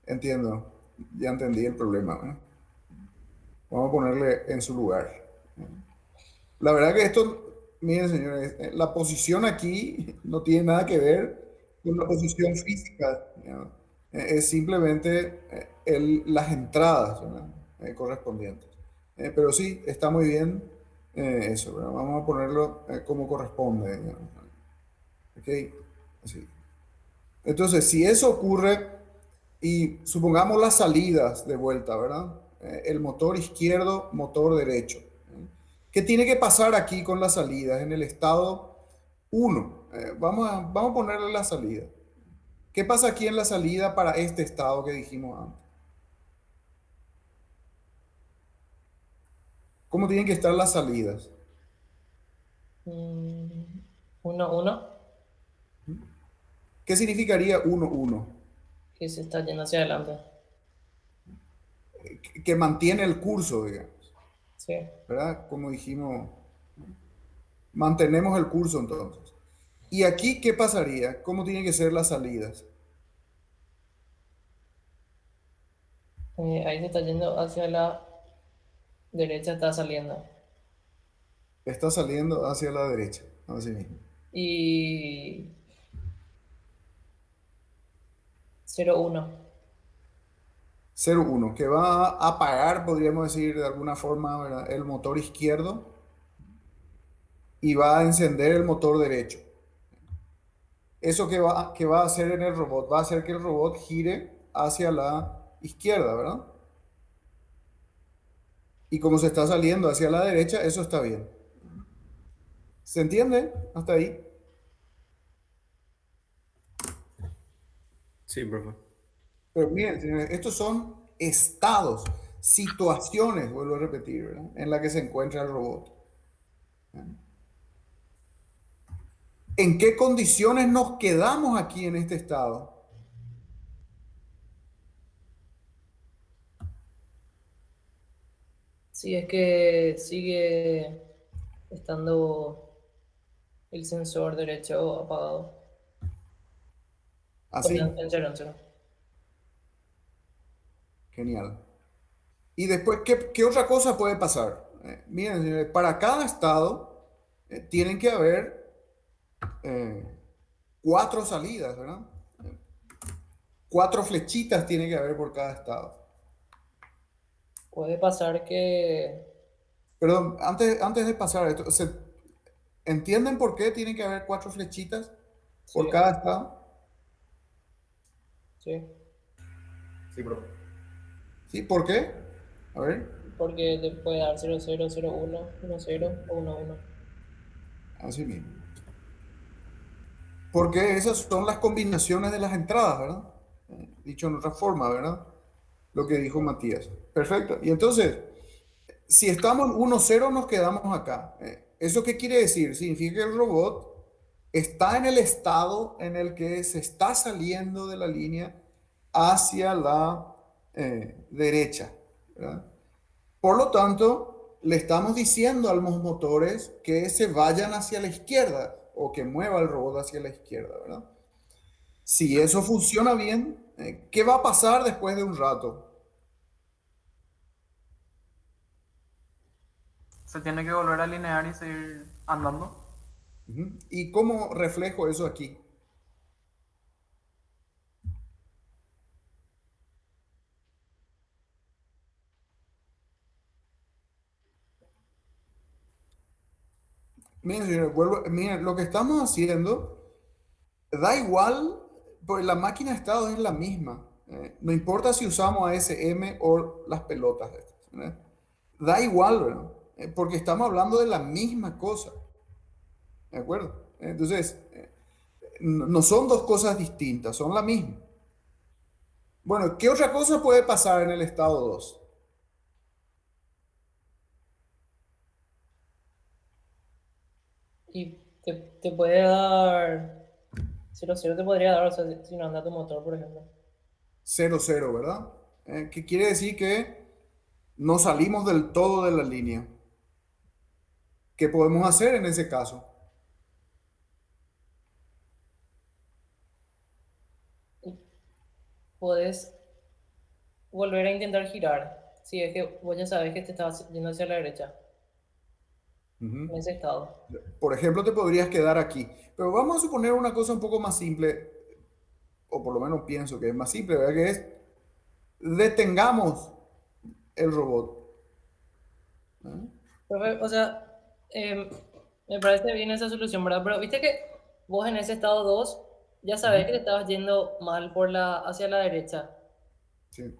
entiendo. Ya entendí el problema, ¿eh? Vamos a ponerle en su lugar. La verdad que esto, miren señores, la posición aquí no tiene nada que ver con la posición física, ¿no? Es simplemente las entradas, ¿verdad? Correspondientes. Pero sí, está muy bien eso, ¿verdad? Vamos a ponerlo como corresponde, digamos. ¿Ok? Así. Entonces, si eso ocurre y supongamos las salidas de vuelta, ¿verdad? El motor izquierdo, motor derecho. ¿Qué tiene que pasar aquí con las salidas en el estado 1? Vamos a ponerle la salida. ¿Qué pasa aquí en la salida para este estado que dijimos antes? ¿Cómo tienen que estar las salidas? 1-1, ¿Qué significaría 1-1? que se está yendo hacia adelante. Que mantiene el curso, digamos, Sí. ¿verdad? Como dijimos, mantenemos el curso entonces. ¿Y aquí qué pasaría? ¿Cómo tienen que ser las salidas? Ahí se está yendo hacia la derecha, está saliendo. Está saliendo hacia la derecha, así mismo. Y 0-1. 0-1, que va a apagar, podríamos decir de alguna forma, ¿verdad?, el motor izquierdo y va a encender el motor derecho. Eso que va a hacer en el robot, va a hacer que el robot gire hacia la izquierda, ¿verdad? Y como se está saliendo hacia la derecha, eso está bien. ¿Se entiende hasta ahí? Sí, profe. Pero miren, señores, estos son estados, situaciones, vuelvo a repetir, ¿verdad?, en la que se encuentra el robot. ¿En qué condiciones nos quedamos aquí en este estado? Si es que sigue estando el sensor derecho apagado. Así. En cero, en cero. Genial. Y después, ¿qué otra cosa puede pasar? Miren, señores, para cada estado tienen que haber 4 salidas, ¿verdad? 4 flechitas tiene que haber por cada estado. Puede pasar que Perdón, antes de pasar a esto, ¿entienden por qué tienen que haber 4 flechitas por sí, cada estado? sí, Sí, profe. ¿Sí? ¿Por qué? A ver, porque te puede dar 0-0, 0-1, 1-0 o 1-1. así mismo. Porque esas son las combinaciones de las entradas, ¿verdad? Dicho en otra forma, ¿verdad? Lo que dijo Matías. Perfecto. Y entonces, si estamos 1-0, nos quedamos acá. ¿Eso qué quiere decir? Significa que el robot está en el estado en el que se está saliendo de la línea hacia la derecha, ¿verdad? Por lo tanto, le estamos diciendo a los motores que se vayan hacia la izquierda o que mueva el robot hacia la izquierda, ¿verdad? Si eso funciona bien, ¿qué va a pasar después de un rato? Se tiene que volver a alinear y seguir andando. ¿Y cómo reflejo eso aquí? Miren, señores, miren, lo que estamos haciendo da igual, pues la máquina de estado es la misma. No importa si usamos ASM o las pelotas estas, ¿verdad? Da igual, ¿verdad? Porque estamos hablando de la misma cosa. ¿De acuerdo? Entonces, no son dos cosas distintas, son la misma. Bueno, ¿qué otra cosa puede pasar en el estado 2? Y te puede dar 0-0, te podría dar, o sea, si no anda tu motor, por ejemplo. 0-0, ¿verdad? Que quiere decir que no salimos del todo de la línea. ¿Qué podemos hacer en ese caso? Y puedes volver a intentar girar. Si es que vos ya sabes que te estás yendo hacia la derecha, en ese estado. Por ejemplo, te podrías quedar aquí. Pero vamos a suponer una cosa un poco más simple, o por lo menos pienso que es más simple, ¿verdad? Que es, detengamos el robot. Profe, o sea, me parece bien esa solución, ¿verdad? Pero viste que vos en ese estado 2 ya sabes que te estabas yendo mal hacia la derecha. Sí.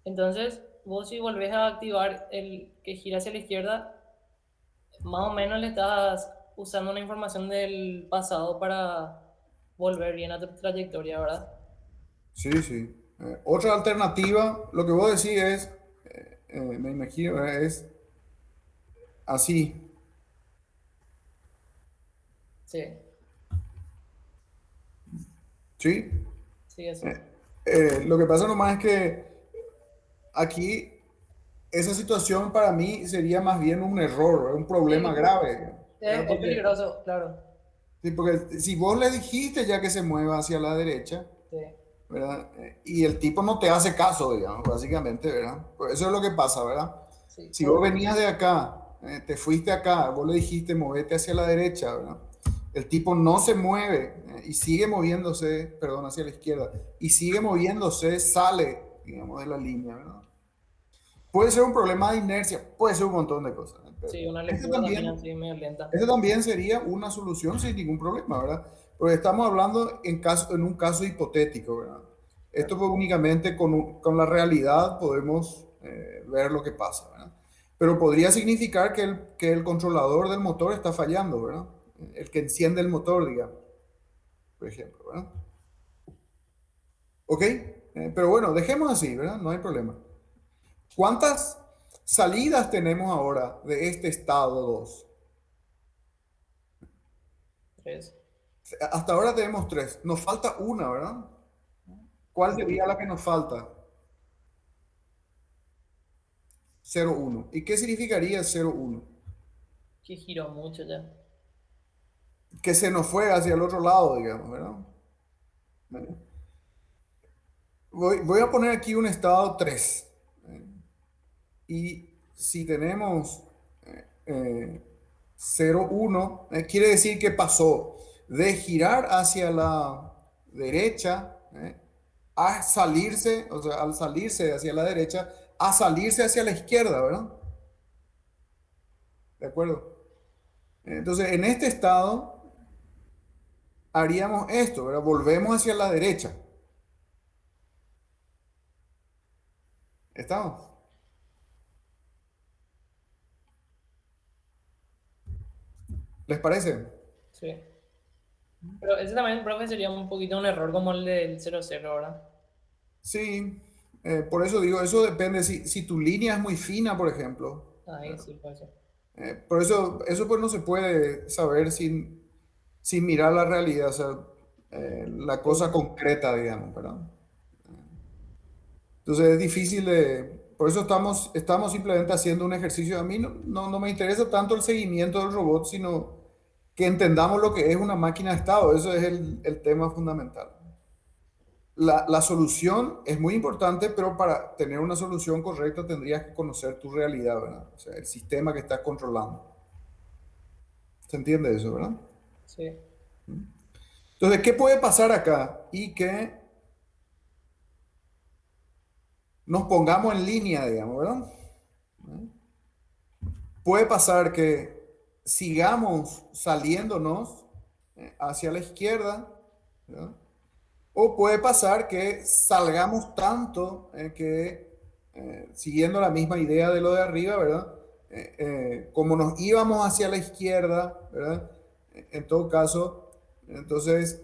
Entonces, vos si volvés a activar el que gira hacia la izquierda, más o menos le estás usando una información del pasado para volver bien a tu trayectoria, ¿verdad? Sí, sí. Otra alternativa, lo que vos decís es, me imagino, es así. Sí, ¿Sí? sí, así. Lo que pasa nomás es que aquí esa situación para mí sería más bien un error, un problema Sí, grave. ¿Verdad? es peligroso, claro. Sí, porque si vos le dijiste ya que se mueva hacia la derecha, Sí. ¿verdad? Y el tipo no te hace caso, digamos, básicamente, ¿verdad? Pues eso es lo que pasa, ¿verdad? Sí. Si vos venías de acá, te fuiste acá, vos le dijiste movete hacia la derecha, ¿verdad? El tipo no se mueve y sigue moviéndose, perdón, hacia la izquierda, y sigue moviéndose, sale, digamos, de la línea, ¿verdad? Puede ser un problema de inercia, puede ser un montón de cosas. Pero Sí, una este lectura también también, así medio lenta. este también sería una solución sin ningún problema, ¿verdad? Porque estamos hablando en un caso hipotético, ¿verdad? Esto pues únicamente con la realidad podemos ver lo que pasa, ¿verdad? Pero podría significar que el controlador del motor está fallando, ¿verdad? El que enciende el motor, digamos, por ejemplo, ¿verdad? ¿Ok? Pero bueno, dejemos así, ¿verdad? No hay problema. ¿Cuántas salidas tenemos ahora de este estado 2? 3. Hasta ahora tenemos 3. Nos falta una, ¿verdad? ¿Cuál sería la que nos falta? 0,1. ¿Y qué significaría 0,1? Que giró mucho ya. Que se nos fue hacia el otro lado, digamos, ¿verdad? Voy a poner aquí un estado 3. Y si tenemos 0,1, quiere decir que pasó de girar hacia la derecha a salirse, o sea, al salirse hacia la derecha, a salirse hacia la izquierda, ¿verdad? ¿De acuerdo? Entonces, en este estado haríamos esto, ¿verdad? Volvemos hacia la derecha. ¿Estamos? ¿Les parece? Sí. Pero ese también, profe, sería un poquito un error como el del 00, ¿verdad? Sí, por eso digo, eso depende. Si tu línea es muy fina, por ejemplo, Ahí sí puede ser. por eso pues no se puede saber sin mirar la realidad, o sea, la cosa concreta, digamos, ¿verdad? Entonces es difícil por eso estamos simplemente haciendo un ejercicio. A mí no me interesa tanto el seguimiento del robot, sino que entendamos lo que es una máquina de estado. Eso es el tema fundamental. La solución es muy importante, pero para tener una solución correcta tendrías que conocer tu realidad, ¿verdad? O sea, el sistema que estás controlando. ¿Se entiende eso, verdad? Sí. Entonces, ¿qué puede pasar acá? Y que nos pongamos en línea, digamos, ¿verdad? Puede pasar que sigamos saliéndonos hacia la izquierda, ¿verdad? O puede pasar que salgamos tanto que, siguiendo la misma idea de lo de arriba, ¿verdad? Como nos íbamos hacia la izquierda, ¿verdad? En todo caso, entonces,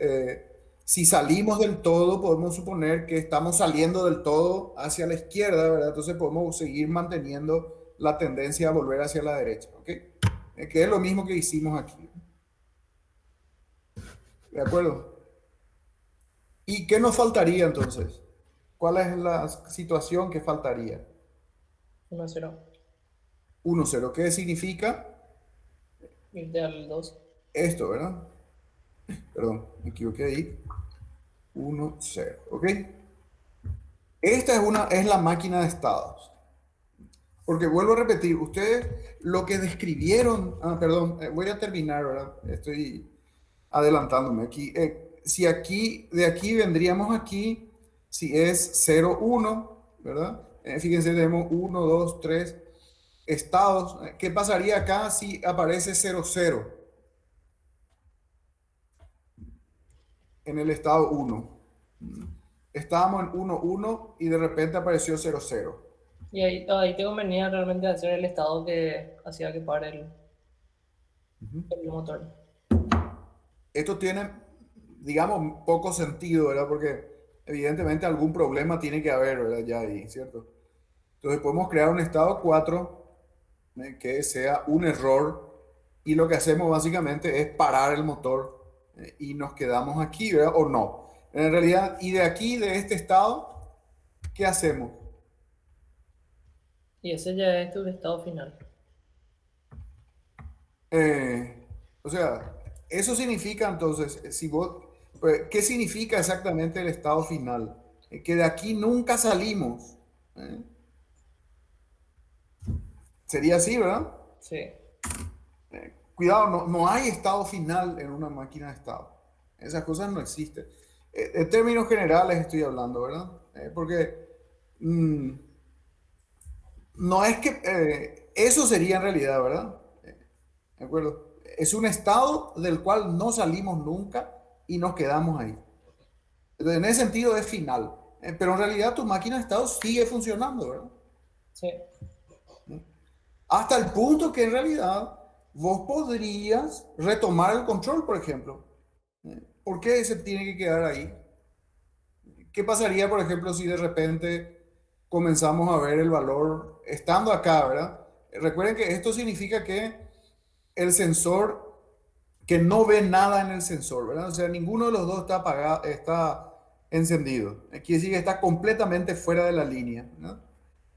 si salimos del todo, podemos suponer que estamos saliendo del todo hacia la izquierda, ¿verdad? Entonces podemos seguir manteniendo la tendencia a volver hacia la derecha, ¿ok? Que es lo mismo que hicimos aquí. ¿De acuerdo? ¿Y qué nos faltaría entonces? ¿Cuál es la situación que faltaría? 1-0. 1,0. ¿Qué significa Irte al 2. esto, verdad? Perdón, me equivoqué ahí. 1,0. ¿Ok? Esta es la máquina de estados. Porque vuelvo a repetir, ustedes lo que describieron, perdón, voy a terminar, ¿verdad? Estoy adelantándome aquí. Si de aquí vendríamos aquí, si es 0,1, ¿verdad? Fíjense, tenemos 1, 2, 3 estados. ¿Qué pasaría acá si aparece 0,0 en el estado 1? Estábamos en 1,1 y de repente apareció 0,0. Y ahí te convenía realmente hacer el estado que hacía que pare el motor. Esto tiene, digamos, poco sentido, ¿verdad? Porque evidentemente algún problema tiene que haber, ¿verdad? Ya ahí, ¿cierto? Entonces podemos crear un estado 4 que sea un error y lo que hacemos básicamente es parar el motor y nos quedamos aquí, ¿verdad? O no. En realidad, y de aquí, de este estado, ¿qué hacemos? Y ese ya es tu estado final. O sea, eso significa entonces, Pues, ¿qué significa exactamente el estado final? Que de aquí nunca salimos. ¿eh? Sería así, ¿verdad? Sí. Cuidado, no hay estado final en una máquina de estado. Esas cosas no existen. En términos generales estoy hablando, ¿verdad? Porque mm, no es que eso sería en realidad, ¿verdad? ¿De acuerdo? Es un estado del cual no salimos nunca y nos quedamos ahí. Entonces, en ese sentido es final. Pero en realidad tu máquina de estado sigue funcionando, ¿verdad? Sí. Hasta el punto que en realidad vos podrías retomar el control, por ejemplo. ¿Por qué se tiene que quedar ahí? ¿Qué pasaría, por ejemplo, si de repente comenzamos a ver el valor estando acá, ¿verdad? Recuerden que esto significa que el sensor, que no ve nada en el sensor, ¿verdad? O sea, ninguno de los dos está apagado, está encendido. Quiere decir que está completamente fuera de la línea, ¿no?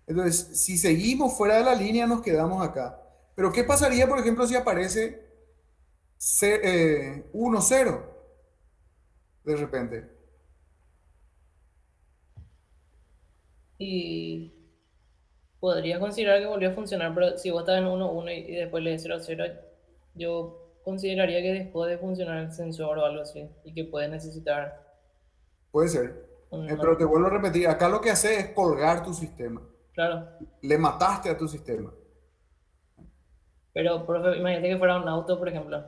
Entonces, si seguimos fuera de la línea, nos quedamos acá. Pero ¿qué pasaría, por ejemplo, si aparece 1-0 de repente? Y podría considerar que volvió a funcionar, pero si vos estás en 1-1 y después le des 0-0, yo consideraría que dejó de funcionar el sensor o algo así y que puede necesitar Puede ser. una... Pero te vuelvo a repetir, acá lo que hace es colgar tu sistema. Claro, Le mataste a tu sistema. pero profe, imagínate que fuera un auto, por ejemplo.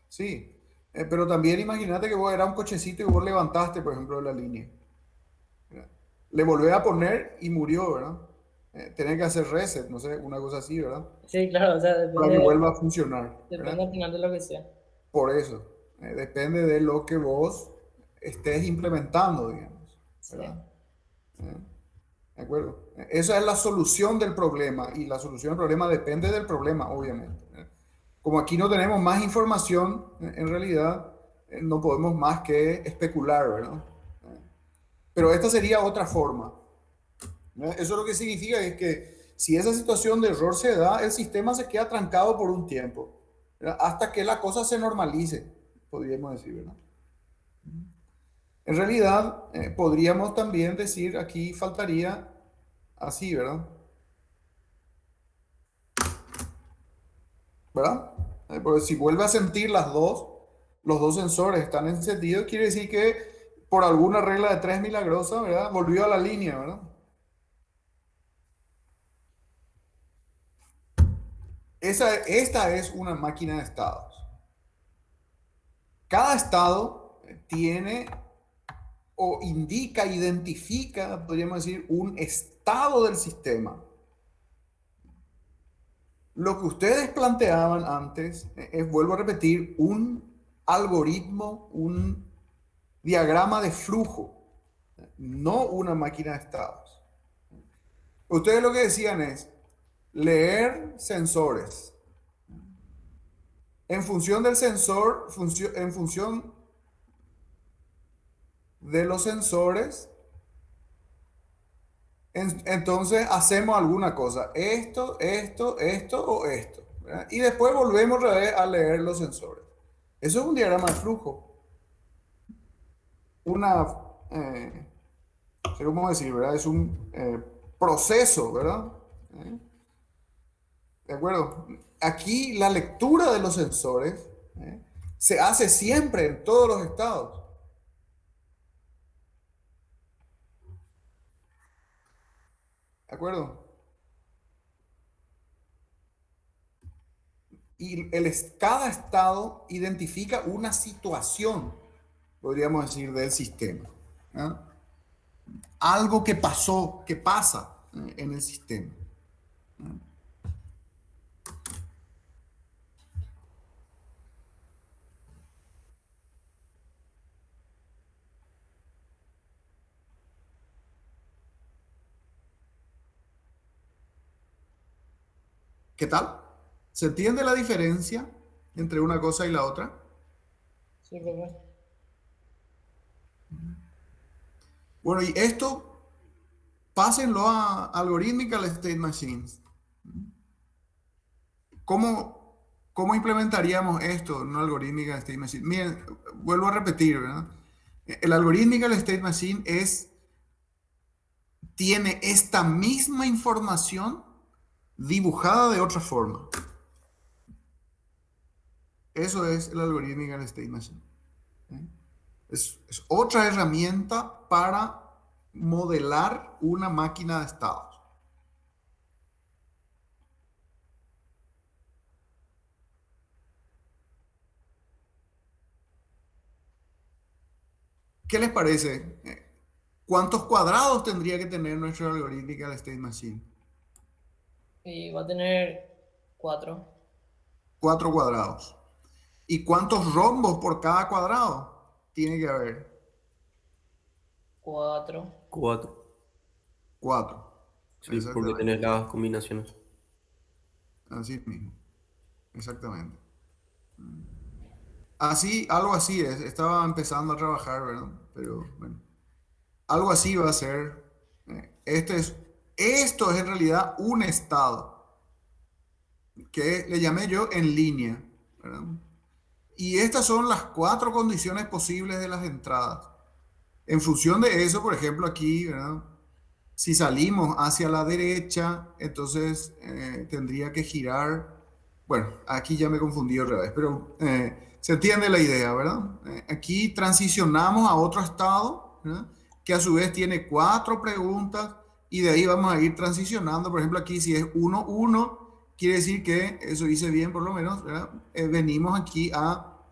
Sí. Pero también imagínate que vos era un cochecito y vos levantaste, por ejemplo, de la línea. ¿Verdad? Le volvés a poner y murió, ¿verdad? Tenés que hacer reset, no sé, una cosa así, ¿verdad? Sí, claro, o sea, Para que vuelva a funcionar, depende ¿verdad? al final de lo que sea. Por eso. Depende de lo que vos estés implementando, digamos, Sí, ¿verdad? ¿De acuerdo? Esa es la solución del problema y la solución del problema depende del problema, obviamente. Como aquí no tenemos más información, en realidad no podemos más que especular, ¿verdad? Pero esta sería otra forma. Eso lo que significa es que si esa situación de error se da, el sistema se queda trancado por un tiempo, ¿verdad? Hasta que la cosa se normalice, podríamos decir, ¿verdad? En realidad, podríamos también decir, aquí faltaría así, ¿verdad? ¿Verdad? Porque si vuelve a sentir los dos sensores están encendidos, quiere decir que por alguna regla de tres milagrosa, ¿verdad? Volvió a la línea, ¿verdad? Esta es una máquina de estados. Cada estado tiene o indica, identifica, podríamos decir, un estado del sistema. Lo que ustedes planteaban antes es, vuelvo a repetir, un algoritmo, un diagrama de flujo, no una máquina de estados. Ustedes lo que decían es leer sensores. En función del sensor, en función de los sensores, entonces hacemos alguna cosa. Esto o esto, ¿verdad? Y después volvemos otra vez a leer los sensores. Eso es un diagrama de flujo. Una, no sé cómo decir, ¿verdad? Es un proceso, ¿verdad? ¿De acuerdo? Aquí la lectura de los sensores se hace siempre en todos los estados. ¿De acuerdo? Y cada estado identifica una situación, podríamos decir, del sistema. ¿Ah? Algo que pasó, que pasa en el sistema. ¿Qué tal? ¿Se entiende la diferencia entre una cosa y la otra? sí, profe. Bueno, y esto pásenlo a Algorithmical State Machines. ¿Cómo implementaríamos esto en una Algorithmical State Machine? Miren, vuelvo a repetir, ¿verdad? El Algorithmical State Machine tiene esta misma información dibujada de otra forma. Eso es el Algorithmical State Machine. Es otra herramienta para modelar una máquina de estados. ¿Qué les parece? ¿Cuántos cuadrados tendría que tener nuestro Algorithmical State Machine? Y va a tener 4. 4 cuadrados. ¿Y cuántos rombos por cada cuadrado tiene que haber? 4. 4. 4. Sí, porque tenés las combinaciones. Así mismo. Exactamente. Así, algo así es. Estaba empezando a trabajar, ¿verdad? Pero bueno. Algo así va a ser. Esto es en realidad un estado que le llamé yo en línea, ¿verdad? Y estas son las 4 condiciones posibles de las entradas. En función de eso, por ejemplo, aquí, ¿verdad? Si salimos hacia la derecha, entonces tendría que girar. Bueno, aquí ya me confundí otra vez, pero se entiende la idea, ¿verdad? Aquí transicionamos a otro estado, ¿verdad? Que a su vez tiene 4 preguntas y de ahí vamos a ir transicionando. Por ejemplo, aquí si es 1, 1, quiere decir que, eso hice bien por lo menos, ¿verdad? Venimos aquí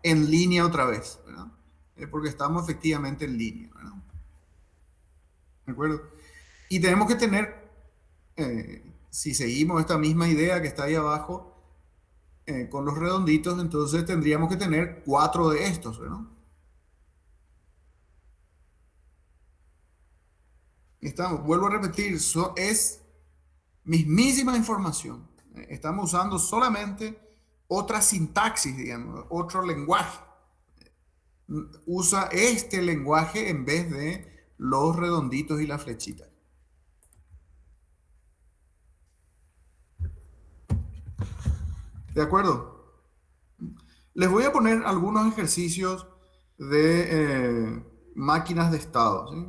en línea otra vez, ¿verdad? Porque estamos efectivamente en línea, ¿verdad? ¿De acuerdo? Y tenemos que tener, si seguimos esta misma idea que está ahí abajo, con los redonditos, entonces tendríamos que tener 4 de estos, ¿verdad? Vuelvo a repetir, es mismísima información. Estamos usando solamente otra sintaxis, digamos, otro lenguaje. Usa este lenguaje en vez de los redonditos y las flechitas. ¿De acuerdo? Les voy a poner algunos ejercicios de máquinas de estado, ¿sí?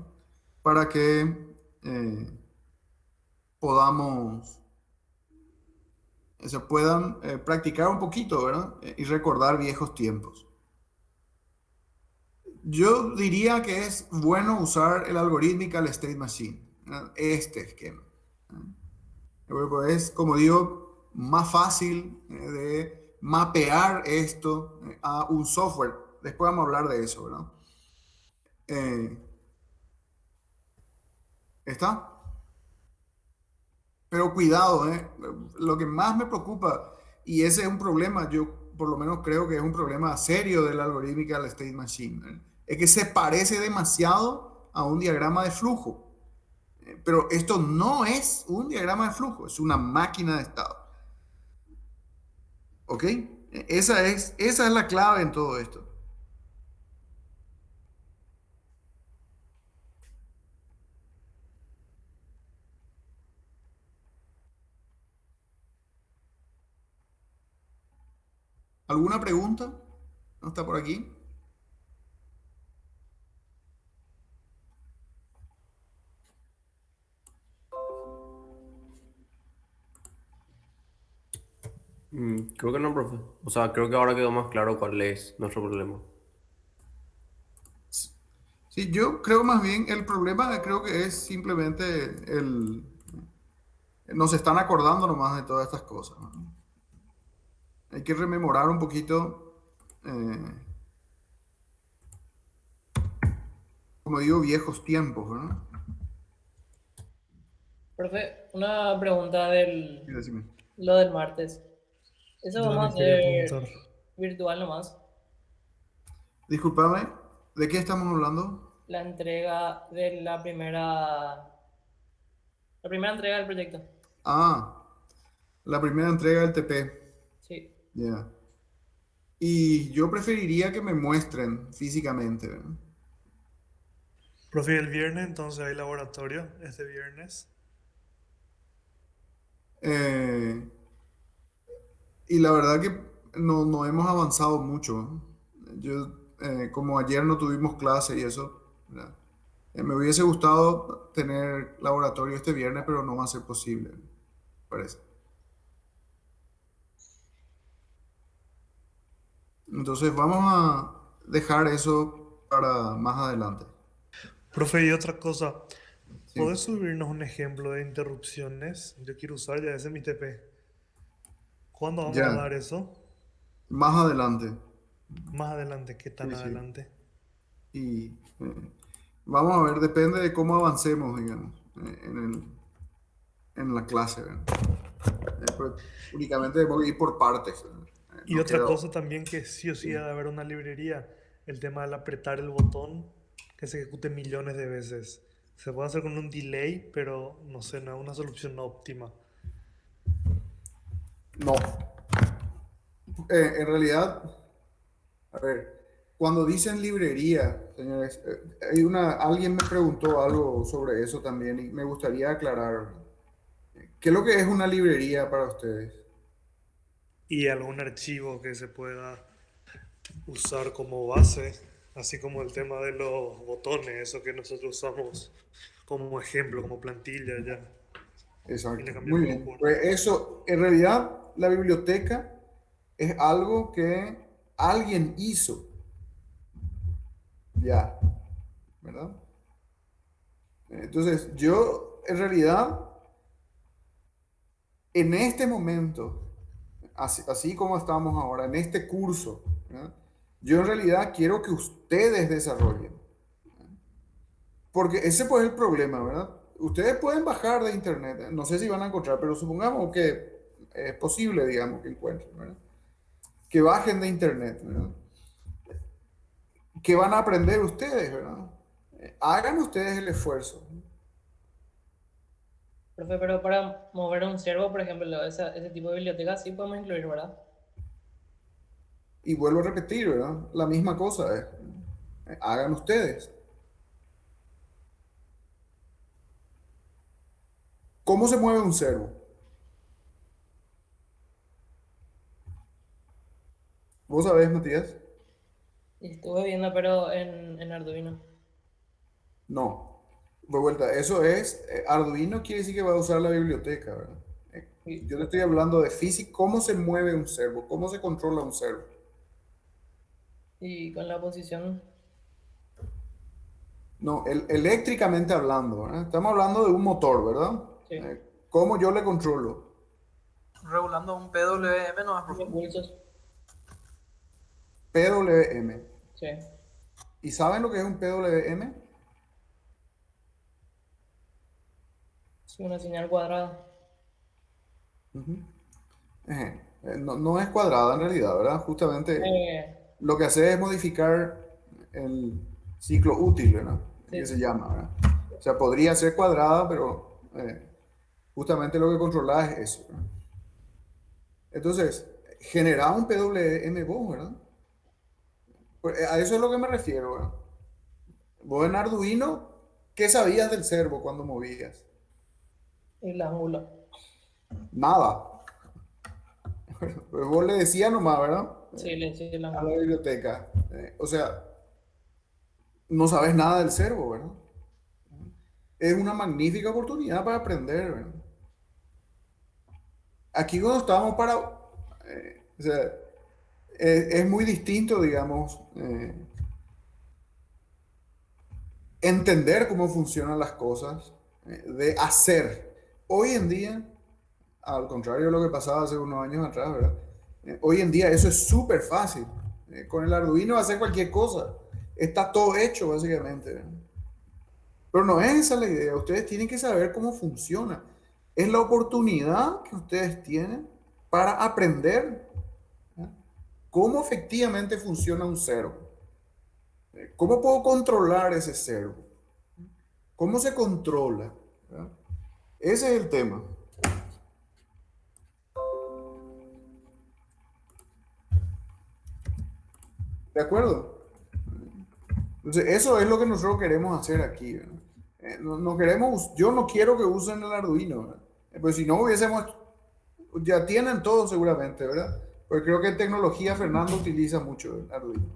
Para que se puedan practicar un poquito, ¿verdad? Y recordar viejos tiempos. Yo diría que es bueno usar el Algorithmical State Machine, ¿verdad? Este esquema. Es, como digo, más fácil de mapear esto a un software. Después vamos a hablar de eso, ¿verdad? ¿Está? Pero cuidado, lo que más me preocupa, y ese es un problema, yo por lo menos creo que es un problema serio del Algorithmical State Machine, es que se parece demasiado a un diagrama de flujo. Pero esto no es un diagrama de flujo, es una máquina de estado. ¿Ok? Esa es la clave en todo esto. ¿Alguna pregunta? ¿No está por aquí? Creo que no, profe. O sea, creo que ahora quedó más claro cuál es nuestro problema. Sí, yo creo más bien el problema creo que es simplemente nos están acordando nomás de todas estas cosas, ¿no? Hay que rememorar un poquito, como digo, viejos tiempos, ¿no? Profe, una pregunta Sí, decime. lo del martes. Eso Yo vamos a también quería hacer preguntar. virtual nomás. Discúlpame, ¿de qué estamos hablando? La entrega de la primera entrega del proyecto. Ah, la primera entrega del TP. Sí. Ya. Y yo preferiría que me muestren físicamente, ¿verdad? Profe, el viernes entonces hay laboratorio, este viernes. Eh, y la verdad que no hemos avanzado mucho, ¿no? Yo como ayer no tuvimos clase y eso, ¿verdad? Me hubiese gustado tener laboratorio este viernes, pero no va a ser posible, parece. Entonces vamos a dejar eso para más adelante. Profe, y otra cosa, Sí. ¿podés subirnos un ejemplo de interrupciones? Yo quiero usar ya ese mi TP. ¿Cuándo vamos a Ya, dar eso? más adelante. Más adelante, ¿qué tan Sí, sí. adelante? Y vamos a ver, depende de cómo avancemos, digamos, en la clase, ¿verdad? Pues, únicamente debemos ir por partes, ¿verdad? Y No otra queda cosa otra. también que sí o sí Sí. debe haber una librería, el tema del apretar el botón que se ejecute millones de veces. Se puede hacer con un delay, pero no sé, no es una solución óptima. No. En realidad, a ver, cuando dicen librería, señores, alguien me preguntó algo sobre eso también y me gustaría aclarar. ¿Qué es lo que es una librería para ustedes? Y algún archivo que se pueda usar como base, así como el tema de los botones, eso que nosotros usamos como ejemplo, como plantilla ya. Y le Exacto, muy cambiamos los bien. puertos. Pues eso, en realidad, la biblioteca es algo que alguien hizo, ya, ¿verdad? Entonces, yo, en realidad, en este momento, así como estamos ahora, en este curso, ¿verdad? Yo en realidad quiero que ustedes desarrollen. Porque ese pues es el problema, ¿verdad? Ustedes pueden bajar de internet, no sé si van a encontrar, pero supongamos que es posible, digamos, que encuentren, ¿verdad? Que bajen de internet, ¿verdad? Que van a aprender ustedes, ¿verdad? Hagan ustedes el esfuerzo. Profe, pero para mover un servo, por ejemplo, ese tipo de biblioteca sí podemos incluir, ¿verdad? Y vuelvo a repetir, ¿verdad? La misma cosa es, hagan ustedes. ¿Cómo se mueve un servo? ¿Vos sabés, Matías? Y estuve viendo, pero en Arduino. No. De vuelta, eso es, Arduino quiere decir que va a usar la biblioteca, ¿verdad? Y, Yo le estoy hablando de física, cómo se mueve un servo, cómo se controla un servo. y con la posición, No, eléctricamente hablando, ¿verdad? Estamos hablando de un motor, ¿verdad? sí. ¿Cómo yo le controlo? Regulando un PWM no es Los profe. pulsos, PWM. sí. ¿Y saben lo que es un PWM? Es una señal cuadrada. Ujú. No, no es cuadrada en realidad, ¿verdad? Justamente Eh, lo que hace es modificar el ciclo útil, ¿verdad? sí, Que se sí. llama, ¿verdad? O sea, podría ser cuadrada, pero justamente lo que controla es eso, ¿verdad? Entonces, generar un PWM vos, ¿verdad? Pues, a eso es lo que me refiero, ¿verdad? Vos en Arduino, ¿qué sabías del servo cuando movías? El ángulo. Nada. Pues vos le decías nomás, ¿verdad? Sí, sí, el A la ángulo. biblioteca. O sea, no sabes nada del servo, ¿verdad? Es una magnífica oportunidad para aprender, ¿verdad? Aquí cuando estábamos para... o sea, es muy distinto, digamos, entender cómo funcionan las cosas, de hacer. Hoy en día, al contrario de lo que pasaba hace unos años atrás, ¿verdad? Hoy en día eso es súper fácil. Con el Arduino hacer cualquier cosa. Está todo hecho, básicamente, ¿verdad? Pero no es esa la idea. Ustedes tienen que saber cómo funciona. Es la oportunidad que ustedes tienen para aprender, ¿verdad? Cómo efectivamente funciona un servo. ¿Cómo puedo controlar ese servo? ¿Cómo se controla? ¿Verdad? Ese es el tema. ¿De acuerdo? Entonces, eso es lo que nosotros queremos hacer aquí, ¿verdad? No queremos, yo no quiero que usen el Arduino, ¿verdad? Pues si no hubiésemos, ya tienen todo seguramente, ¿verdad? Porque creo que en tecnología Fernando utiliza mucho el Arduino.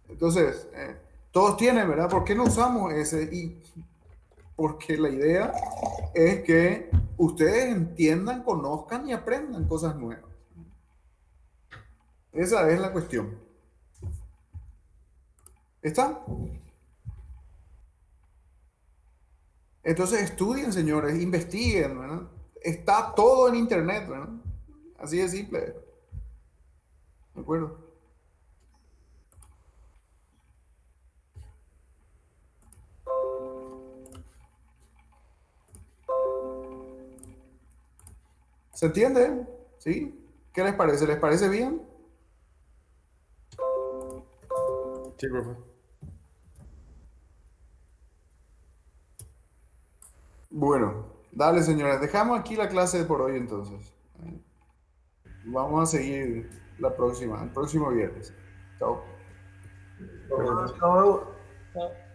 Entonces, todos tienen, ¿verdad? ¿Por qué no usamos ese? Y porque la idea es que ustedes entiendan, conozcan y aprendan cosas nuevas. Esa es la cuestión. ¿Está? Entonces estudien, señores, investiguen, ¿verdad? Está todo en internet, ¿verdad? Así de simple. ¿De acuerdo? ¿Se entiende? ¿Sí? ¿Qué les parece? ¿Les parece bien? Sí, profe. Bueno, dale, señores. Dejamos aquí la clase por hoy entonces. Vamos a seguir el próximo viernes. Chao. Profe, Hasta luego. Chao.